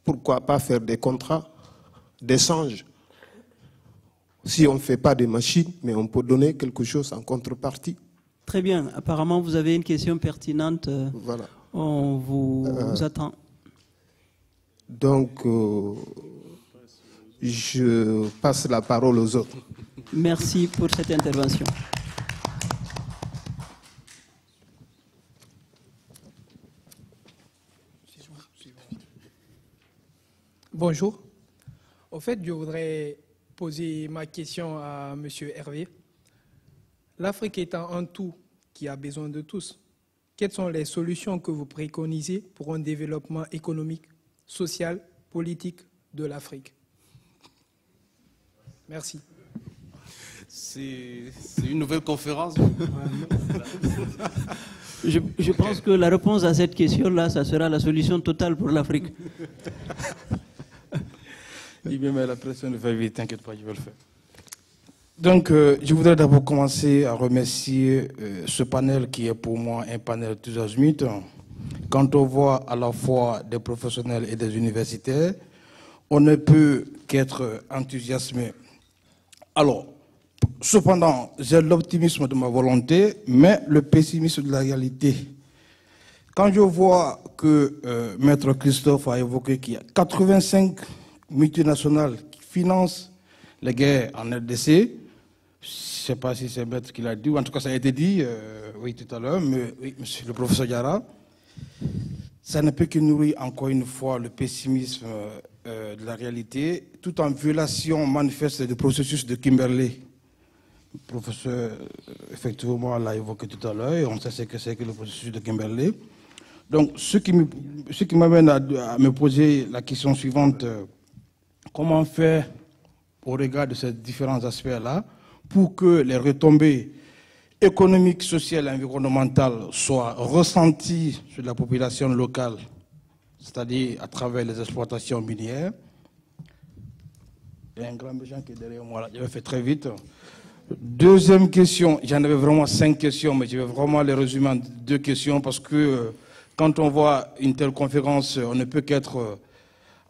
pourquoi pas faire des contrats d'échange? Si on ne fait pas des machines, mais on peut donner quelque chose en contrepartie. Très bien. Apparemment, vous avez une question pertinente. Voilà. On vous attend. Donc, je passe la parole aux autres. Merci pour cette intervention. Bonjour. Au fait, je voudrais poser ma question à M. Hervé. L'Afrique étant un tout qui a besoin de tous, quelles sont les solutions que vous préconisez pour un développement économique, social, politique de l'Afrique? Merci. C'est une nouvelle conférence. Je pense que la réponse à cette question-là, ça sera la solution totale pour l'Afrique. Il me met la pression de faire vite, t'inquiète pas, je vais le faire. Donc, je voudrais d'abord commencer à remercier ce panel qui est pour moi un panel tous azimuts. Quand on voit à la fois des professionnels et des universitaires, on ne peut qu'être enthousiasmé. Alors, Cependant, j'ai l'optimisme de ma volonté, mais le pessimisme de la réalité. Quand je vois que Maître Christophe a évoqué qu'il y a 85 multinationales qui financent les guerres en RDC, je ne sais pas si c'est Maître qui l'a dit, ou en tout cas ça a été dit, oui, tout à l'heure, mais oui, monsieur le professeur Diarra, ça ne peut que nourrir encore une fois le pessimisme de la réalité, tout en violation manifeste du processus de Kimberley. Le professeur, effectivement, l'a évoqué tout à l'heure, et on sait ce que c'est que le processus de Kimberley. Donc, ce qui m'amène à me poser la question suivante, comment faire au regard de ces différents aspects-là pour que les retombées économiques, sociales et environnementales soient ressenties sur la population locale, c'est-à-dire à travers les exploitations minières. Il y a un grand méchant qui est derrière moi là, je vais faire très vite. Deuxième question, j'en avais vraiment 5 questions, mais je vais vraiment les résumer en 2 questions parce que quand on voit une telle conférence, on ne peut qu'être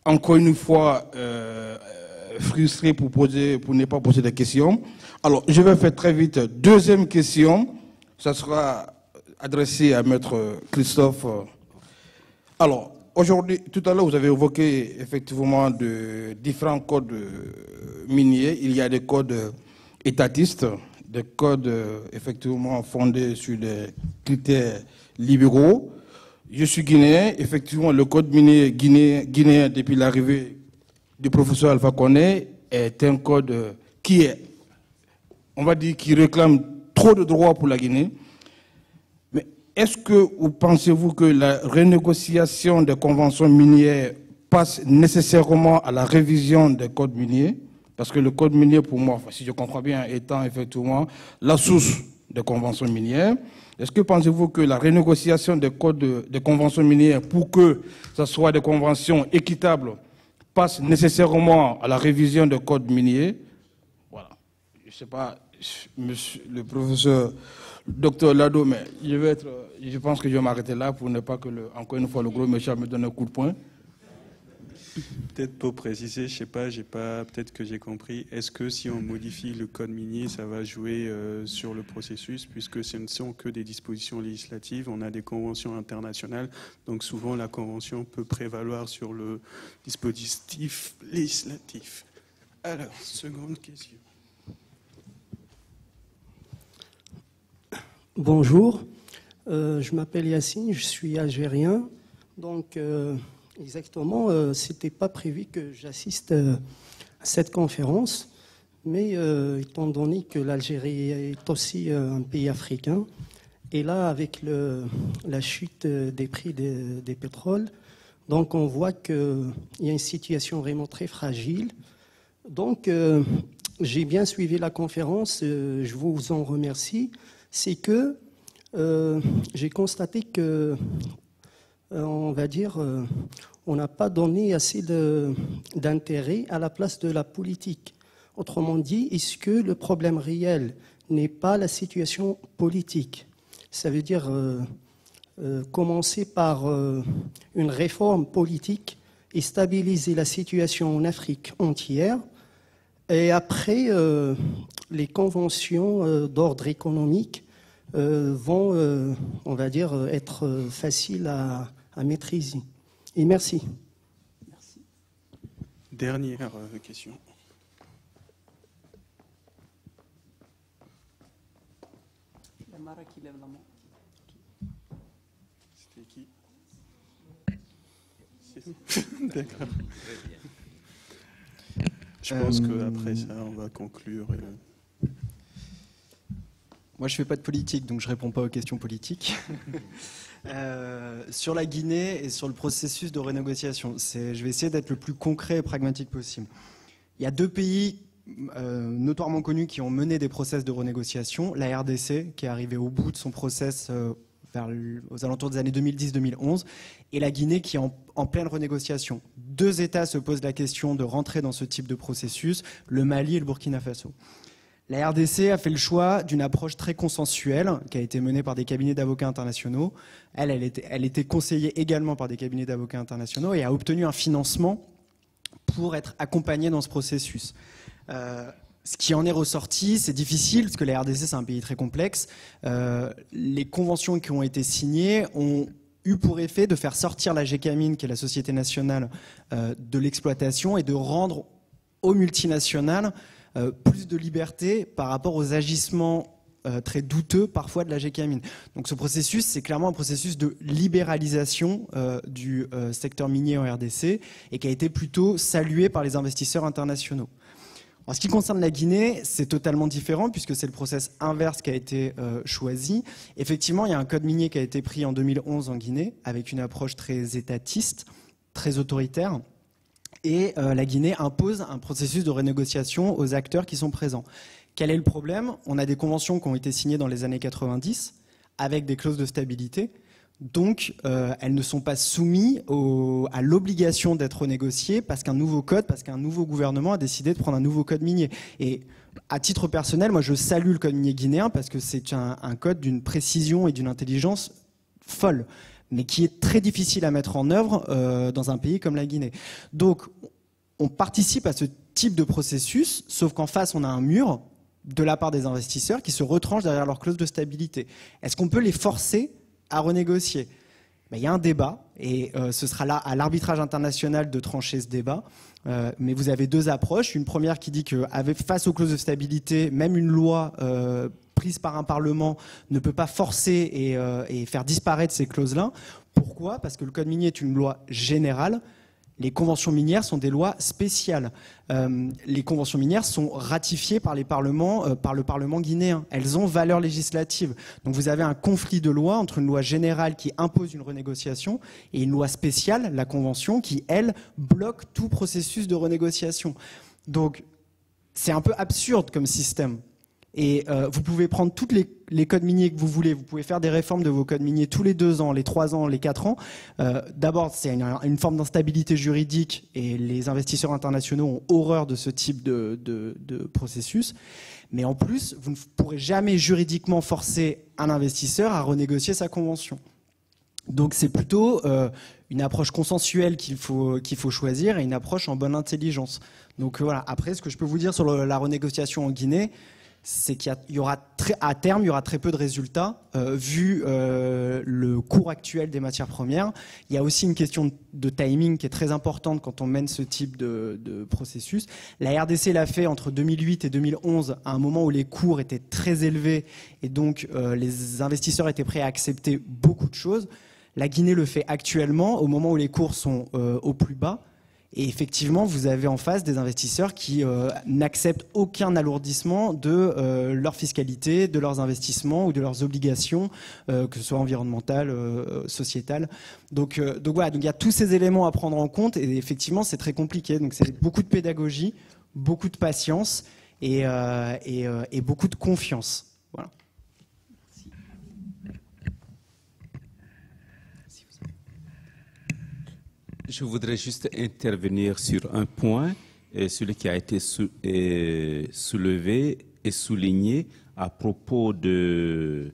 encore une fois frustré pour ne pas poser des questions. Alors, je vais faire très vite. Deuxième question, ça sera adressé à Maître Christophe. Alors, aujourd'hui, tout à l'heure, vous avez évoqué effectivement de différents codes miniers. Il y a des codes étatistes, des codes effectivement fondés sur des critères libéraux. Je suis guinéen, effectivement, le code minier guinéen depuis l'arrivée du professeur Alpha Condé est un code qui est, on va dire, qui réclame trop de droits pour la Guinée. Mais est-ce que vous pensez-vous que la renégociation des conventions minières passe nécessairement à la révision des codes miniers? Parce que le code minier, pour moi, si je comprends bien, étant effectivement la source des conventions minières, est-ce que pensez-vous que la renégociation des codes des conventions minières, pour que ce soit des conventions équitables, passe nécessairement à la révision des codes miniers? Voilà. Je ne sais pas, monsieur le professeur Dr Lado, mais je pense que je vais m'arrêter là pour ne pas que, encore une fois, le gros méchant me donne un coup de poing. Peut-être pour préciser, je ne sais pas, peut-être que j'ai compris. Est-ce que si on modifie le code minier, ça va jouer sur le processus, puisque ce ne sont que des dispositions législatives, on a des conventions internationales, donc souvent la convention peut prévaloir sur le dispositif législatif. Alors, seconde question. Bonjour, je m'appelle Yacine, je suis algérien, donc... Exactement, ce n'était pas prévu que j'assiste à cette conférence, mais étant donné que l'Algérie est aussi un pays africain, et là, avec la chute des prix des pétroles, donc on voit qu'il y a une situation vraiment très fragile. Donc, j'ai bien suivi la conférence, je vous en remercie. C'est que j'ai constaté que on va dire, on n'a pas donné assez d'intérêt à la place de la politique. Autrement dit, est-ce que le problème réel n'est pas la situation politique? Ça veut dire commencer par une réforme politique et stabiliser la situation en Afrique entière. Et après, les conventions d'ordre économique vont, on va dire, être faciles à maîtriser. Et merci. Merci. Dernière question. Il y a Mara qui lève la main. C'était qui? D'accord. Je pense qu'après ça, on va conclure. Moi, je ne fais pas de politique, donc je ne réponds pas aux questions politiques. Sur la Guinée et sur le processus de renégociation, je vais essayer d'être le plus concret et pragmatique possible. Il y a 2 pays notoirement connus qui ont mené des process de renégociation. La RDC, qui est arrivée au bout de son process aux alentours des années 2010-2011, et la Guinée, qui est en pleine renégociation. 2 États se posent la question de rentrer dans ce type de processus, le Mali et le Burkina Faso. La RDC a fait le choix d'une approche très consensuelle qui a été menée par des cabinets d'avocats internationaux. Elle était conseillée également par des cabinets d'avocats internationaux et a obtenu un financement pour être accompagnée dans ce processus. Ce qui en est ressorti, c'est difficile, parce que la RDC, c'est un pays très complexe. Les conventions qui ont été signées ont eu pour effet de faire sortir la Gécamine, qui est la Société nationale, de l'exploitation et de rendre aux multinationales plus de liberté par rapport aux agissements très douteux parfois de la Gécamine. Donc ce processus, c'est clairement un processus de libéralisation du secteur minier en RDC et qui a été plutôt salué par les investisseurs internationaux. En ce qui concerne la Guinée, c'est totalement différent puisque c'est le process inverse qui a été choisi. Effectivement, il y a un code minier qui a été pris en 2011 en Guinée avec une approche très étatiste, très autoritaire. Et la Guinée impose un processus de renégociation aux acteurs qui sont présents. Quel est le problème? On a des conventions qui ont été signées dans les années 90 avec des clauses de stabilité. Donc, elles ne sont pas soumises à l'obligation d'être renégociées parce qu'un nouveau code, parce qu'un nouveau gouvernement a décidé de prendre un nouveau code minier. Et à titre personnel, moi, je salue le code minier guinéen parce que c'est un code d'une précision et d'une intelligence folle, mais qui est très difficile à mettre en œuvre dans un pays comme la Guinée. Donc, on participe à ce type de processus, sauf qu'en face, on a un mur de la part des investisseurs qui se retranchent derrière leur clause de stabilité. Est-ce qu'on peut les forcer à renégocier? Il y a un débat, et ce sera là à l'arbitrage international de trancher ce débat. Mais vous avez deux approches. Une première qui dit que face aux clauses de stabilité, même une loi prise par un Parlement ne peut pas forcer et faire disparaître ces clauses-là. Pourquoi? Parce que le Code minier est une loi générale. Les conventions minières sont des lois spéciales. Les conventions minières sont ratifiées par les parlements, par le Parlement guinéen. Elles ont valeur législative. Donc vous avez un conflit de loi entre une loi générale qui impose une renégociation et une loi spéciale, la convention, qui, elle, bloque tout processus de renégociation. Donc c'est un peu absurde comme système. Et vous pouvez prendre tous les codes miniers que vous voulez. Vous pouvez faire des réformes de vos codes miniers tous les 2 ans, les 3 ans, les 4 ans. D'abord, c'est une forme d'instabilité juridique et les investisseurs internationaux ont horreur de ce type de processus. Mais en plus, vous ne pourrez jamais juridiquement forcer un investisseur à renégocier sa convention. Donc c'est plutôt une approche consensuelle qu'il faut choisir et une approche en bonne intelligence. Donc voilà. Après, ce que je peux vous dire sur la renégociation en Guinée, c'est à terme, il y aura très peu de résultats, vu le cours actuel des matières premières. Il y a aussi une question de timing qui est très importante quand on mène ce type de processus. La RDC l'a fait entre 2008 et 2011, à un moment où les cours étaient très élevés, et donc les investisseurs étaient prêts à accepter beaucoup de choses. La Guinée le fait actuellement, au moment où les cours sont au plus bas. Et effectivement, vous avez en face des investisseurs qui n'acceptent aucun alourdissement de leur fiscalité, de leurs investissements ou de leurs obligations, que ce soit environnementales, sociétales. Donc voilà, donc il y a tous ces éléments à prendre en compte et effectivement, c'est très compliqué. Donc c'est beaucoup de pédagogie, beaucoup de patience et beaucoup de confiance. Voilà. Je voudrais juste intervenir sur un point, celui qui a été soulevé et souligné à propos des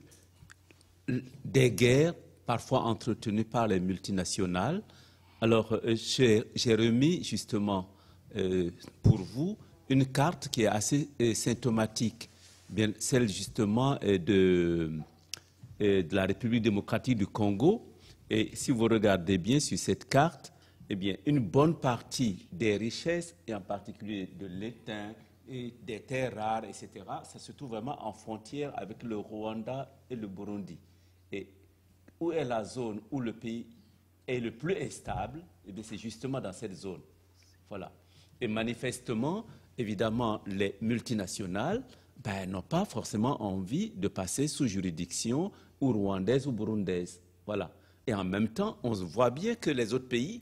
guerres parfois entretenues par les multinationales. Alors, j'ai remis justement pour vous une carte qui est assez symptomatique, bien, celle justement de la République démocratique du Congo. Et si vous regardez bien sur cette carte, eh bien, une bonne partie des richesses, et en particulier de l'étain, et des terres rares, etc., ça se trouve vraiment en frontière avec le Rwanda et le Burundi. Et où est la zone où le pays est le plus instable? Eh bien, c'est justement dans cette zone. Voilà. Et manifestement, évidemment, les multinationales n'ont pas forcément envie de passer sous juridiction ou rwandaise ou burundaise. Voilà. Et en même temps, on voit bien que les autres pays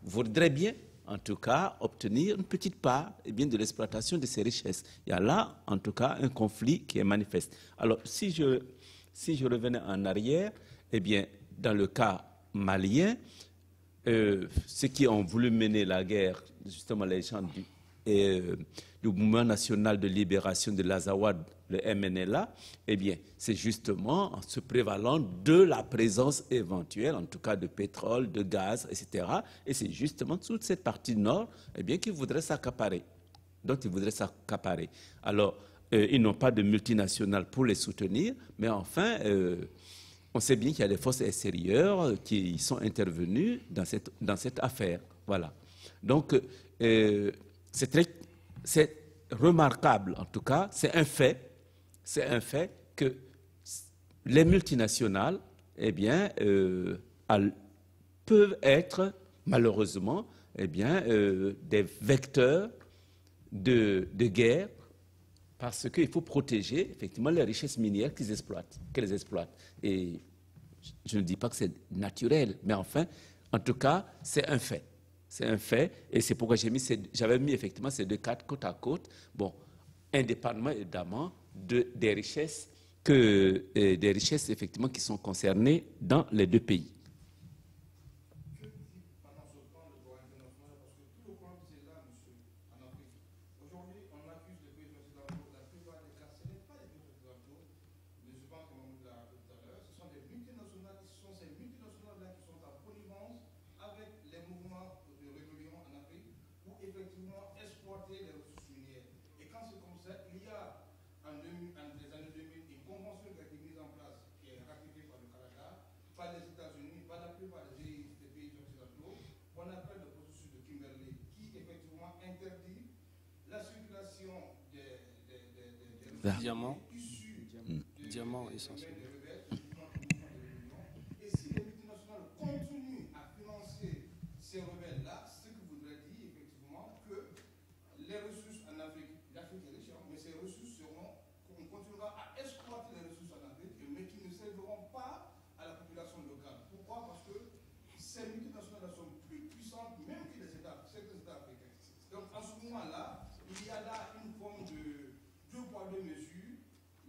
voudraient bien, en tout cas, obtenir une petite part de l'exploitation de ces richesses. Il y a là, en tout cas, un conflit qui est manifeste. Alors, si je revenais en arrière, eh bien, dans le cas malien, ceux qui ont voulu mener la guerre, justement les gens du mouvement national de libération de l'Azawad, le MNLA, eh bien, c'est justement en se prévalant de la présence éventuelle, en tout cas de pétrole, de gaz, etc. Et c'est justement toute cette partie nord, eh bien, qu'ils voudraient s'accaparer. dont ils voudraient s'accaparer. Alors, ils n'ont pas de multinationales pour les soutenir, mais enfin, on sait bien qu'il y a des forces extérieures qui sont intervenues dans cette affaire. Voilà. Donc, c'est remarquable, en tout cas, c'est un fait que les multinationales, eh bien, peuvent être, malheureusement, eh bien, des vecteurs de guerre, parce qu'il faut protéger, effectivement, les richesses minières qu'elles exploitent. Et je ne dis pas que c'est naturel, mais enfin, en tout cas, c'est un fait. C'est un fait, et c'est pourquoi j'avais mis effectivement ces deux cas côte à côte, bon, indépendamment évidemment des richesses effectivement qui sont concernées dans les deux pays. Diamant. Diamant essentiellement. Et si les multinationales continuent à financer ces rebelles-là, ce qui voudrait dire effectivement que les ressources en Afrique, l'Afrique est riche, mais ces ressources on continuera à exploiter les ressources en Afrique, mais qui ne serviront pas à la population locale. Pourquoi? Parce que ces multinationales sont plus puissantes même que certains États africains. Donc en ce moment-là, il y a là une forme de deux poids, deux mesures.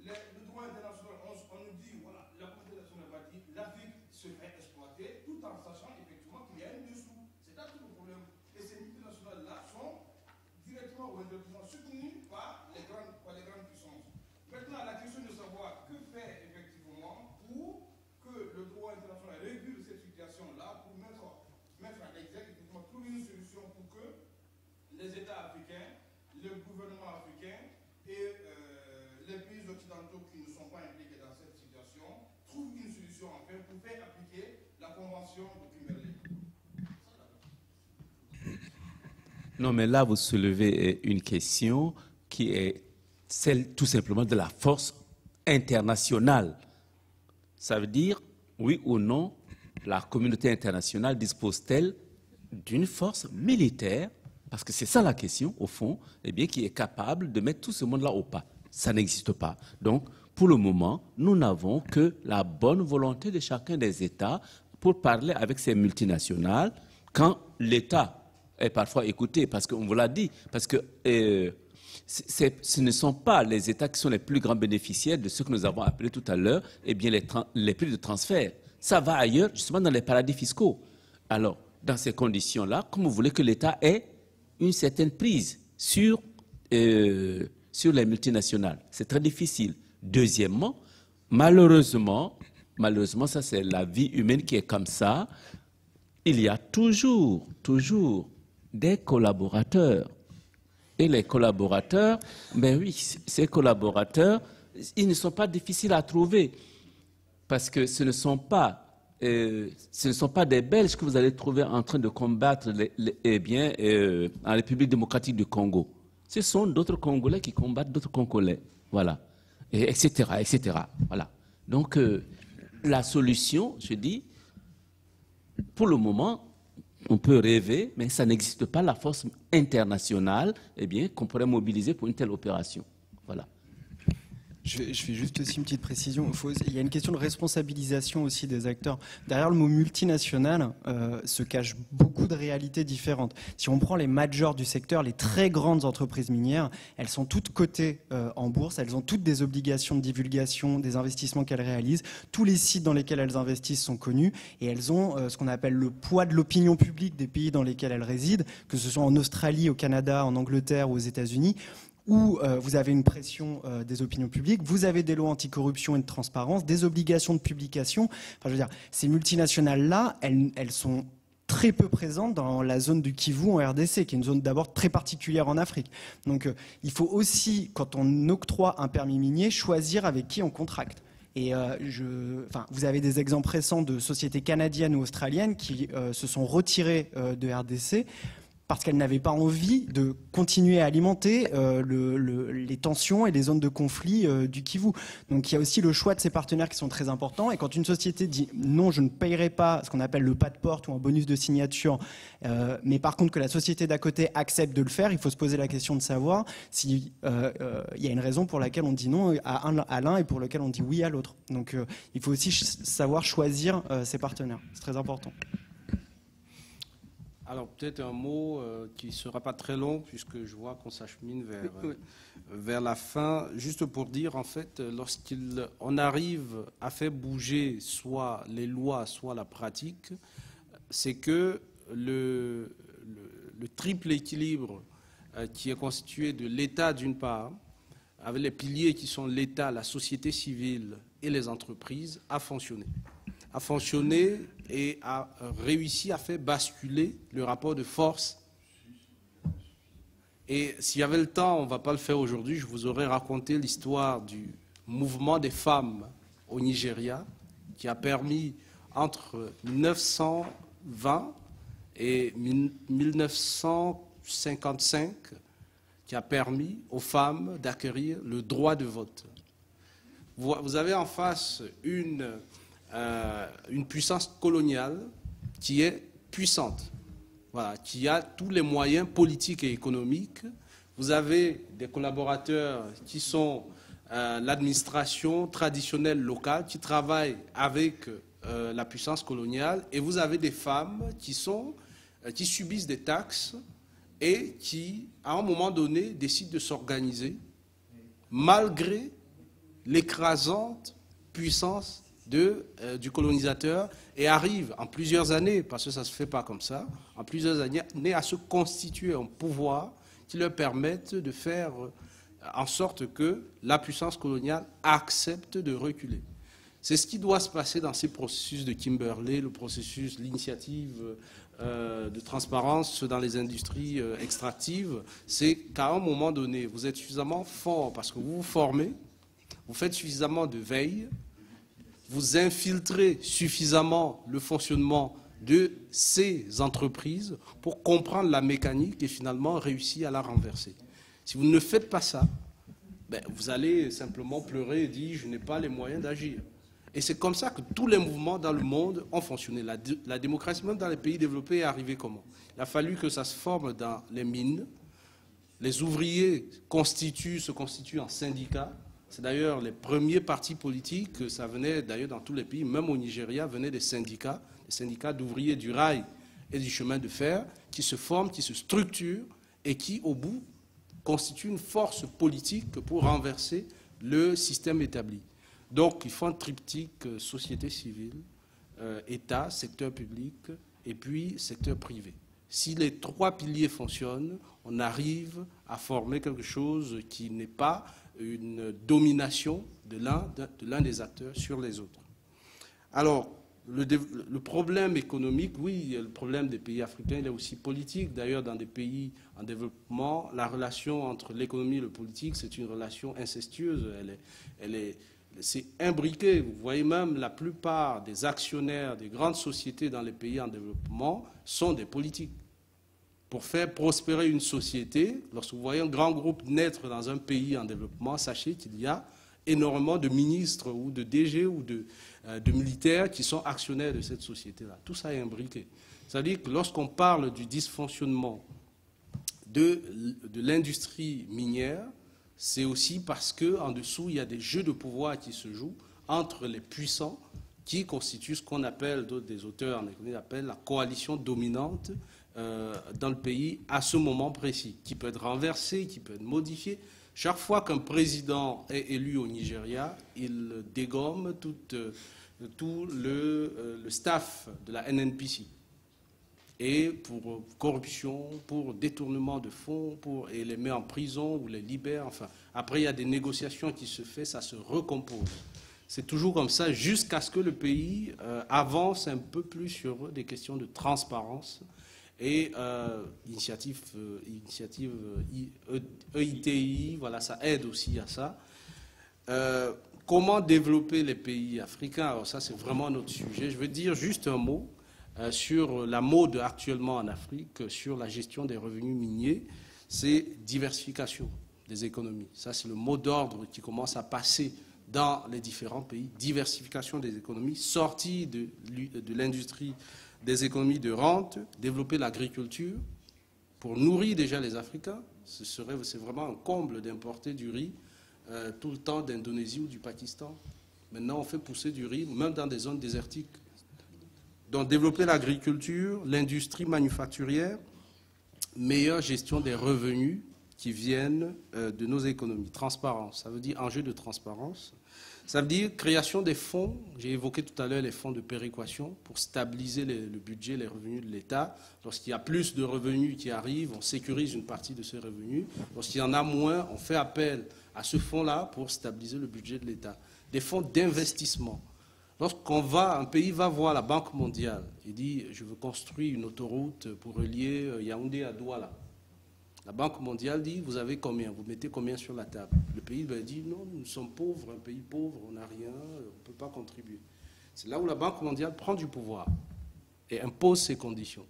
Le droit international, on nous dit, voilà, la communauté nationale va dire, l'Afrique se fait exploiter, tout en sachant effectivement qu'il y a un dessous. C'est là tout le problème. Et ces multinationales-là sont directement ou indirectement soutenues par les grandes puissances. Maintenant, la question de savoir que faire effectivement pour que le droit international régule cette situation-là, pour mettre à l'exergue, effectivement, trouver une solution pour que les États africains, le gouvernement africain et les pays occidentaux qui ne sont pas impliqués dans cette situation trouvent une solution enfin pour faire appliquer la convention de Kimberley. Non, mais là, vous soulevez une question qui est celle tout simplement de la force internationale. Ça veut dire, oui ou non, la communauté internationale dispose-t-elle d'une force militaire, parce que c'est ça la question, au fond, eh bien, qui est capable de mettre tout ce monde-là au pas. Ça n'existe pas. Donc, pour le moment, nous n'avons que la bonne volonté de chacun des États pour parler avec ces multinationales quand l'État est parfois écouté, parce qu'on vous l'a dit, parce que ce ne sont pas les États qui sont les plus grands bénéficiaires de ce que nous avons appelé tout à l'heure, eh bien, les prix de transfert. Ça va ailleurs, justement dans les paradis fiscaux. Alors, dans ces conditions-là, comment vous voulez que l'État ait une certaine prise sur les multinationales? C'est très difficile. Deuxièmement, malheureusement, ça c'est la vie humaine qui est comme ça, il y a toujours des collaborateurs. Et les collaborateurs, ben oui, ces collaborateurs, ils ne sont pas difficiles à trouver, parce que ce ne sont pas des Belges que vous allez trouver en train de combattre en République démocratique du Congo. Ce sont d'autres Congolais qui combattent d'autres Congolais. Voilà. Et etc., etc. Voilà. Donc, la solution, je dis, pour le moment, on peut rêver, mais ça n'existe pas la force internationale qu'on pourrait mobiliser pour une telle opération. Voilà. Je fais juste aussi une petite précision. Il y a une question de responsabilisation aussi des acteurs. Derrière le mot multinational se cachent beaucoup de réalités différentes. Si on prend les majors du secteur, les très grandes entreprises minières, elles sont toutes cotées en bourse, elles ont toutes des obligations de divulgation des investissements qu'elles réalisent. Tous les sites dans lesquels elles investissent sont connus et elles ont ce qu'on appelle le poids de l'opinion publique des pays dans lesquels elles résident, que ce soit en Australie, au Canada, en Angleterre ou aux États-Unis, où vous avez une pression des opinions publiques, vous avez des lois anticorruption et de transparence, des obligations de publication. Enfin, je veux dire, ces multinationales-là, elles sont très peu présente dans la zone du Kivu en RDC, qui est une zone d'abord très particulière en Afrique. Donc il faut aussi, quand on octroie un permis minier, choisir avec qui on contracte. Et vous avez des exemples récents de sociétés canadiennes ou australiennes qui se sont retirées de RDC parce qu'elles n'avaient pas envie de continuer à alimenter les tensions et les zones de conflit du Kivu. Donc il y a aussi le choix de ces partenaires qui sont très importants. Et quand une société dit non, je ne payerai pas ce qu'on appelle le pas de porte ou un bonus de signature, mais par contre que la société d'à côté accepte de le faire, il faut se poser la question de savoir s'il y a une raison pour laquelle on dit non à l'un et pour laquelle on dit oui à l'autre. Donc il faut aussi savoir choisir ses partenaires. C'est très important. Alors peut-être un mot qui ne sera pas très long puisque je vois qu'on s'achemine vers la fin. Juste pour dire, en fait, lorsqu'on arrive à faire bouger soit les lois, soit la pratique, c'est que le triple équilibre qui est constitué de l'État d'une part, avec les piliers qui sont l'État, la société civile et les entreprises, a fonctionné et a réussi à faire basculer le rapport de force. Et s'il y avait le temps, on ne va pas le faire aujourd'hui, je vous aurais raconté l'histoire du mouvement des femmes au Nigeria qui a permis entre 1920 et 1955 qui a permis aux femmes d'acquérir le droit de vote. Vous avez en face une puissance coloniale qui est puissante, voilà, qui a tous les moyens politiques et économiques. Vous avez des collaborateurs qui sont l'administration traditionnelle locale, qui travaillent avec la puissance coloniale, et vous avez des femmes qui subissent des taxes et qui, à un moment donné, décident de s'organiser malgré l'écrasante puissance du colonisateur et arrive en plusieurs années, parce que ça ne se fait pas comme ça, en plusieurs années à se constituer un pouvoir qui leur permette de faire en sorte que la puissance coloniale accepte de reculer. C'est ce qui doit se passer dans ces processus de Kimberley, l'initiative de transparence dans les industries extractives. C'est qu'à un moment donné, vous êtes suffisamment fort parce que vous vous formez, vous faites suffisamment de veille, vous infiltrez suffisamment le fonctionnement de ces entreprises pour comprendre la mécanique et finalement réussir à la renverser. Si vous ne faites pas ça, vous allez simplement pleurer et dire « je n'ai pas les moyens d'agir ». Et c'est comme ça que tous les mouvements dans le monde ont fonctionné. La démocratie, même dans les pays développés, est arrivée comment? Il a fallu que ça se forme dans les mines. Les ouvriers se constituent en syndicats. C'est d'ailleurs les premiers partis politiques, ça venait d'ailleurs dans tous les pays, même au Nigeria, venaient des syndicats d'ouvriers du rail et du chemin de fer, qui se forment, qui se structurent et qui, au bout, constituent une force politique pour renverser le système établi. Donc, il faut un triptyque société civile, État, secteur public et puis secteur privé. Si les trois piliers fonctionnent, on arrive à former quelque chose qui n'est pas une domination de l'un des acteurs sur les autres. Alors, le problème économique, oui, le problème des pays africains, il est aussi politique. D'ailleurs, dans des pays en développement, la relation entre l'économie et le politique, c'est une relation incestueuse. C'est imbriqué. Vous voyez même la plupart des actionnaires des grandes sociétés dans les pays en développement sont des politiques. Pour faire prospérer une société, lorsque vous voyez un grand groupe naître dans un pays en développement, sachez qu'il y a énormément de ministres ou de DG ou de militaires qui sont actionnaires de cette société-là. Tout ça est imbriqué. C'est-à-dire que lorsqu'on parle du dysfonctionnement de l'industrie minière, c'est aussi parce qu'en dessous, il y a des jeux de pouvoir qui se jouent entre les puissants qui constituent ce qu'on appelle, d'autres des auteurs en économie appellent la coalition dominante dans le pays à ce moment précis, qui peut être renversé, qui peut être modifié. Chaque fois qu'un président est élu au Nigeria, il dégomme tout le staff de la NNPC. Et pour corruption, pour détournement de fonds, et les met en prison ou les libère. Enfin, après, il y a des négociations qui se font, ça se recompose. C'est toujours comme ça jusqu'à ce que le pays avance un peu plus sur des questions de transparence. Et initiative EITI, voilà, ça aide aussi à ça. Comment développer les pays africains? Alors ça, c'est vraiment notre sujet. Je veux dire juste un mot sur la mode actuellement en Afrique, sur la gestion des revenus miniers. C'est diversification des économies. Ça, c'est le mot d'ordre qui commence à passer dans les différents pays. Diversification des économies, sortie de l'industrie des économies de rente, développer l'agriculture pour nourrir déjà les Africains. C'est vraiment un comble d'importer du riz tout le temps d'Indonésie ou du Pakistan. Maintenant, on fait pousser du riz, même dans des zones désertiques. Donc, développer l'agriculture, l'industrie manufacturière, meilleure gestion des revenus qui viennent de nos économies. Transparence, ça veut dire enjeu de transparence. Ça veut dire création des fonds. J'ai évoqué tout à l'heure les fonds de péréquation pour stabiliser le budget, les revenus de l'État. Lorsqu'il y a plus de revenus qui arrivent, on sécurise une partie de ces revenus. Lorsqu'il y en a moins, on fait appel à ce fonds-là pour stabiliser le budget de l'État. Des fonds d'investissement. Un pays va voir la Banque mondiale et dit « je veux construire une autoroute pour relier Yaoundé à Douala ». La Banque mondiale dit, vous avez combien? Vous mettez combien sur la table? Le pays dit, non, nous sommes pauvres, un pays pauvre, on n'a rien, on ne peut pas contribuer. C'est là où la Banque mondiale prend du pouvoir et impose ses conditions.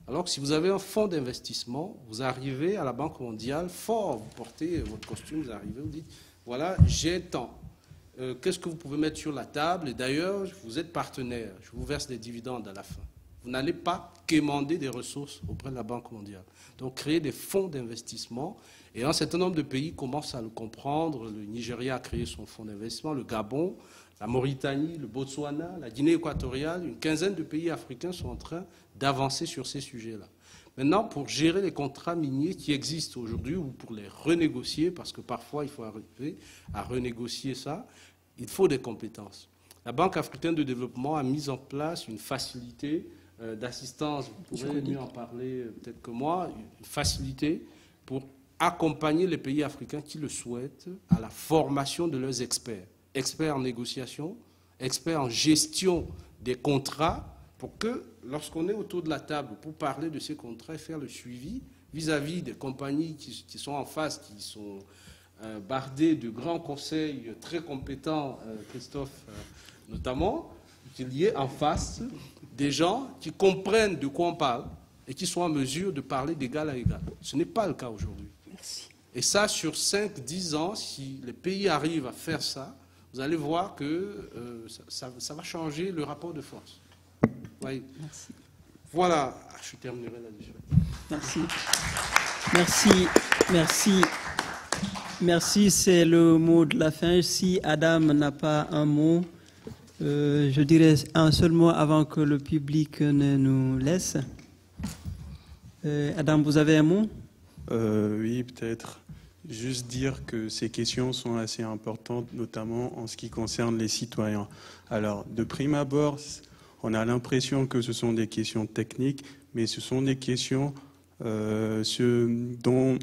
Alors que si vous avez un fonds d'investissement, vous arrivez à la Banque mondiale fort, vous portez votre costume, vous arrivez, vous dites, voilà, j'ai tant. Qu'est-ce que vous pouvez mettre sur la table? Et d'ailleurs, vous êtes partenaire, je vous verse des dividendes à la fin. Vous n'allez pas quémander des ressources auprès de la Banque mondiale. Donc, créer des fonds d'investissement. Et un certain nombre de pays commencent à le comprendre. Le Nigeria a créé son fonds d'investissement, le Gabon, la Mauritanie, le Botswana, la Guinée équatoriale. Une quinzaine de pays africains sont en train d'avancer sur ces sujets-là. Maintenant, pour gérer les contrats miniers qui existent aujourd'hui ou pour les renégocier, parce que parfois il faut arriver à renégocier ça, il faut des compétences. La Banque africaine de développement a mis en place une facilité d'assistance, vous pourrez mieux en parler peut-être que moi, une facilité pour accompagner les pays africains qui le souhaitent à la formation de leurs experts. Experts en négociation, experts en gestion des contrats, pour que lorsqu'on est autour de la table pour parler de ces contrats et faire le suivi vis-à-vis des compagnies qui sont en face, qui sont bardées de grands conseils très compétents, Christophe notamment, qu'il y ait en face des gens qui comprennent de quoi on parle et qui sont en mesure de parler d'égal à égal. Ce n'est pas le cas aujourd'hui. Et ça, sur 5-10 ans, si les pays arrivent à faire ça, vous allez voir que ça va changer le rapport de force. Oui. Merci. Voilà, je terminerai là-dessus. Merci. Merci. Merci. Merci, c'est le mot de la fin. Si Adam n'a pas un mot, je dirais un seul mot avant que le public ne nous laisse. Adam, vous avez un mot? Oui, peut-être. Juste dire que ces questions sont assez importantes, notamment en ce qui concerne les citoyens. Alors, de prime abord, on a l'impression que ce sont des questions techniques, mais ce sont des questions dont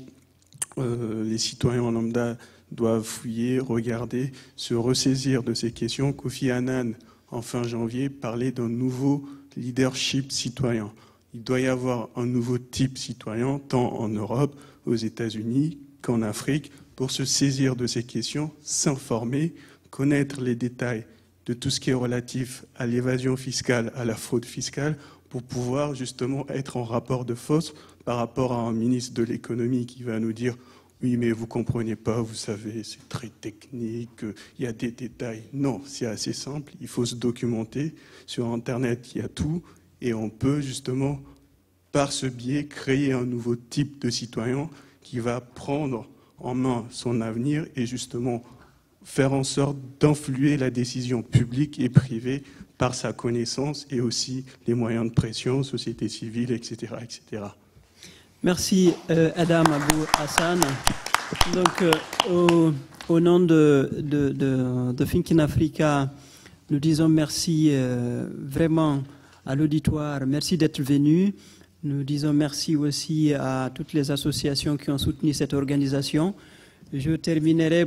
les citoyens lambda doivent fouiller, regarder, se ressaisir de ces questions. Kofi Annan, en fin janvier, parlait d'un nouveau leadership citoyen. Il doit y avoir un nouveau type citoyen, tant en Europe, aux États-Unis qu'en Afrique, pour se saisir de ces questions, s'informer, connaître les détails de tout ce qui est relatif à l'évasion fiscale, à la fraude fiscale, pour pouvoir justement être en rapport de force par rapport à un ministre de l'économie qui va nous dire « oui, mais vous ne comprenez pas, vous savez, c'est très technique, il y a des détails ». Non, c'est assez simple, il faut se documenter. Sur Internet, il y a tout, et on peut justement, par ce biais, créer un nouveau type de citoyen qui va prendre en main son avenir et justement faire en sorte d'influer la décision publique et privée par sa connaissance et aussi les moyens de pression, société civile, etc. etc. Merci Adam Abou Hassan. Donc au nom de Think in Africa, nous disons merci vraiment à l'auditoire. Merci d'être venu. Nous disons merci aussi à toutes les associations qui ont soutenu cette organisation. Je terminerai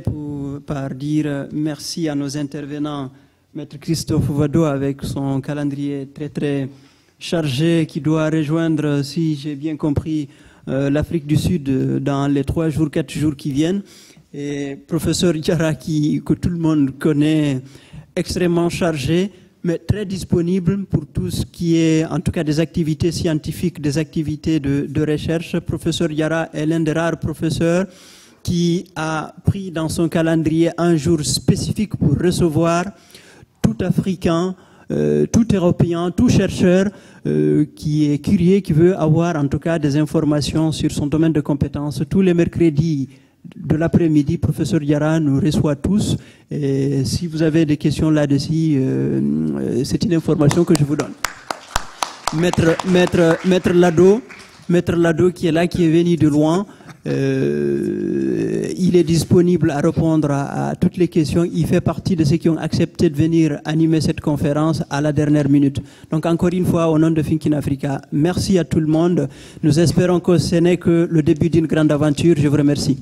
par dire merci à nos intervenants, Maître Christophe Vado avec son calendrier très très chargé qui doit rejoindre, si j'ai bien compris, l'Afrique du Sud dans les 3 jours, 4 jours qui viennent. Et professeur Diarra, que tout le monde connaît, extrêmement chargé, mais très disponible pour tout ce qui est, en tout cas, des activités scientifiques, des activités de recherche. Professeur Diarra est l'un des rares professeurs qui a pris dans son calendrier un jour spécifique pour recevoir tout Africain, tout Européen, tout chercheur qui est curieux, qui veut avoir en tout cas des informations sur son domaine de compétences. Tous les mercredis de l'après-midi, professeur Diarra nous reçoit tous. Et si vous avez des questions là-dessus, c'est une information que je vous donne. Maître Lado qui est là, qui est venu de loin, il est disponible à répondre à toutes les questions. Il fait partie de ceux qui ont accepté de venir animer cette conférence à la dernière minute. Donc encore une fois, au nom de Thinking Africa, merci à tout le monde. Nous espérons que ce n'est que le début d'une grande aventure. Je vous remercie.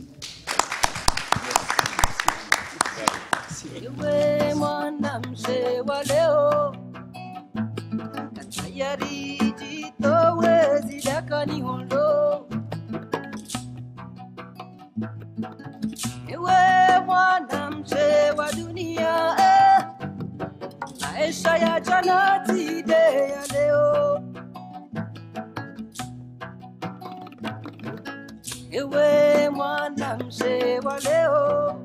Ewe mwanamche wa dunia, maisha ya jana tide ya leo. Ewe mwanamche wa leo,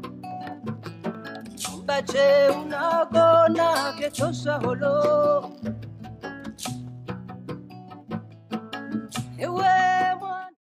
mbache unagona ketosha holo.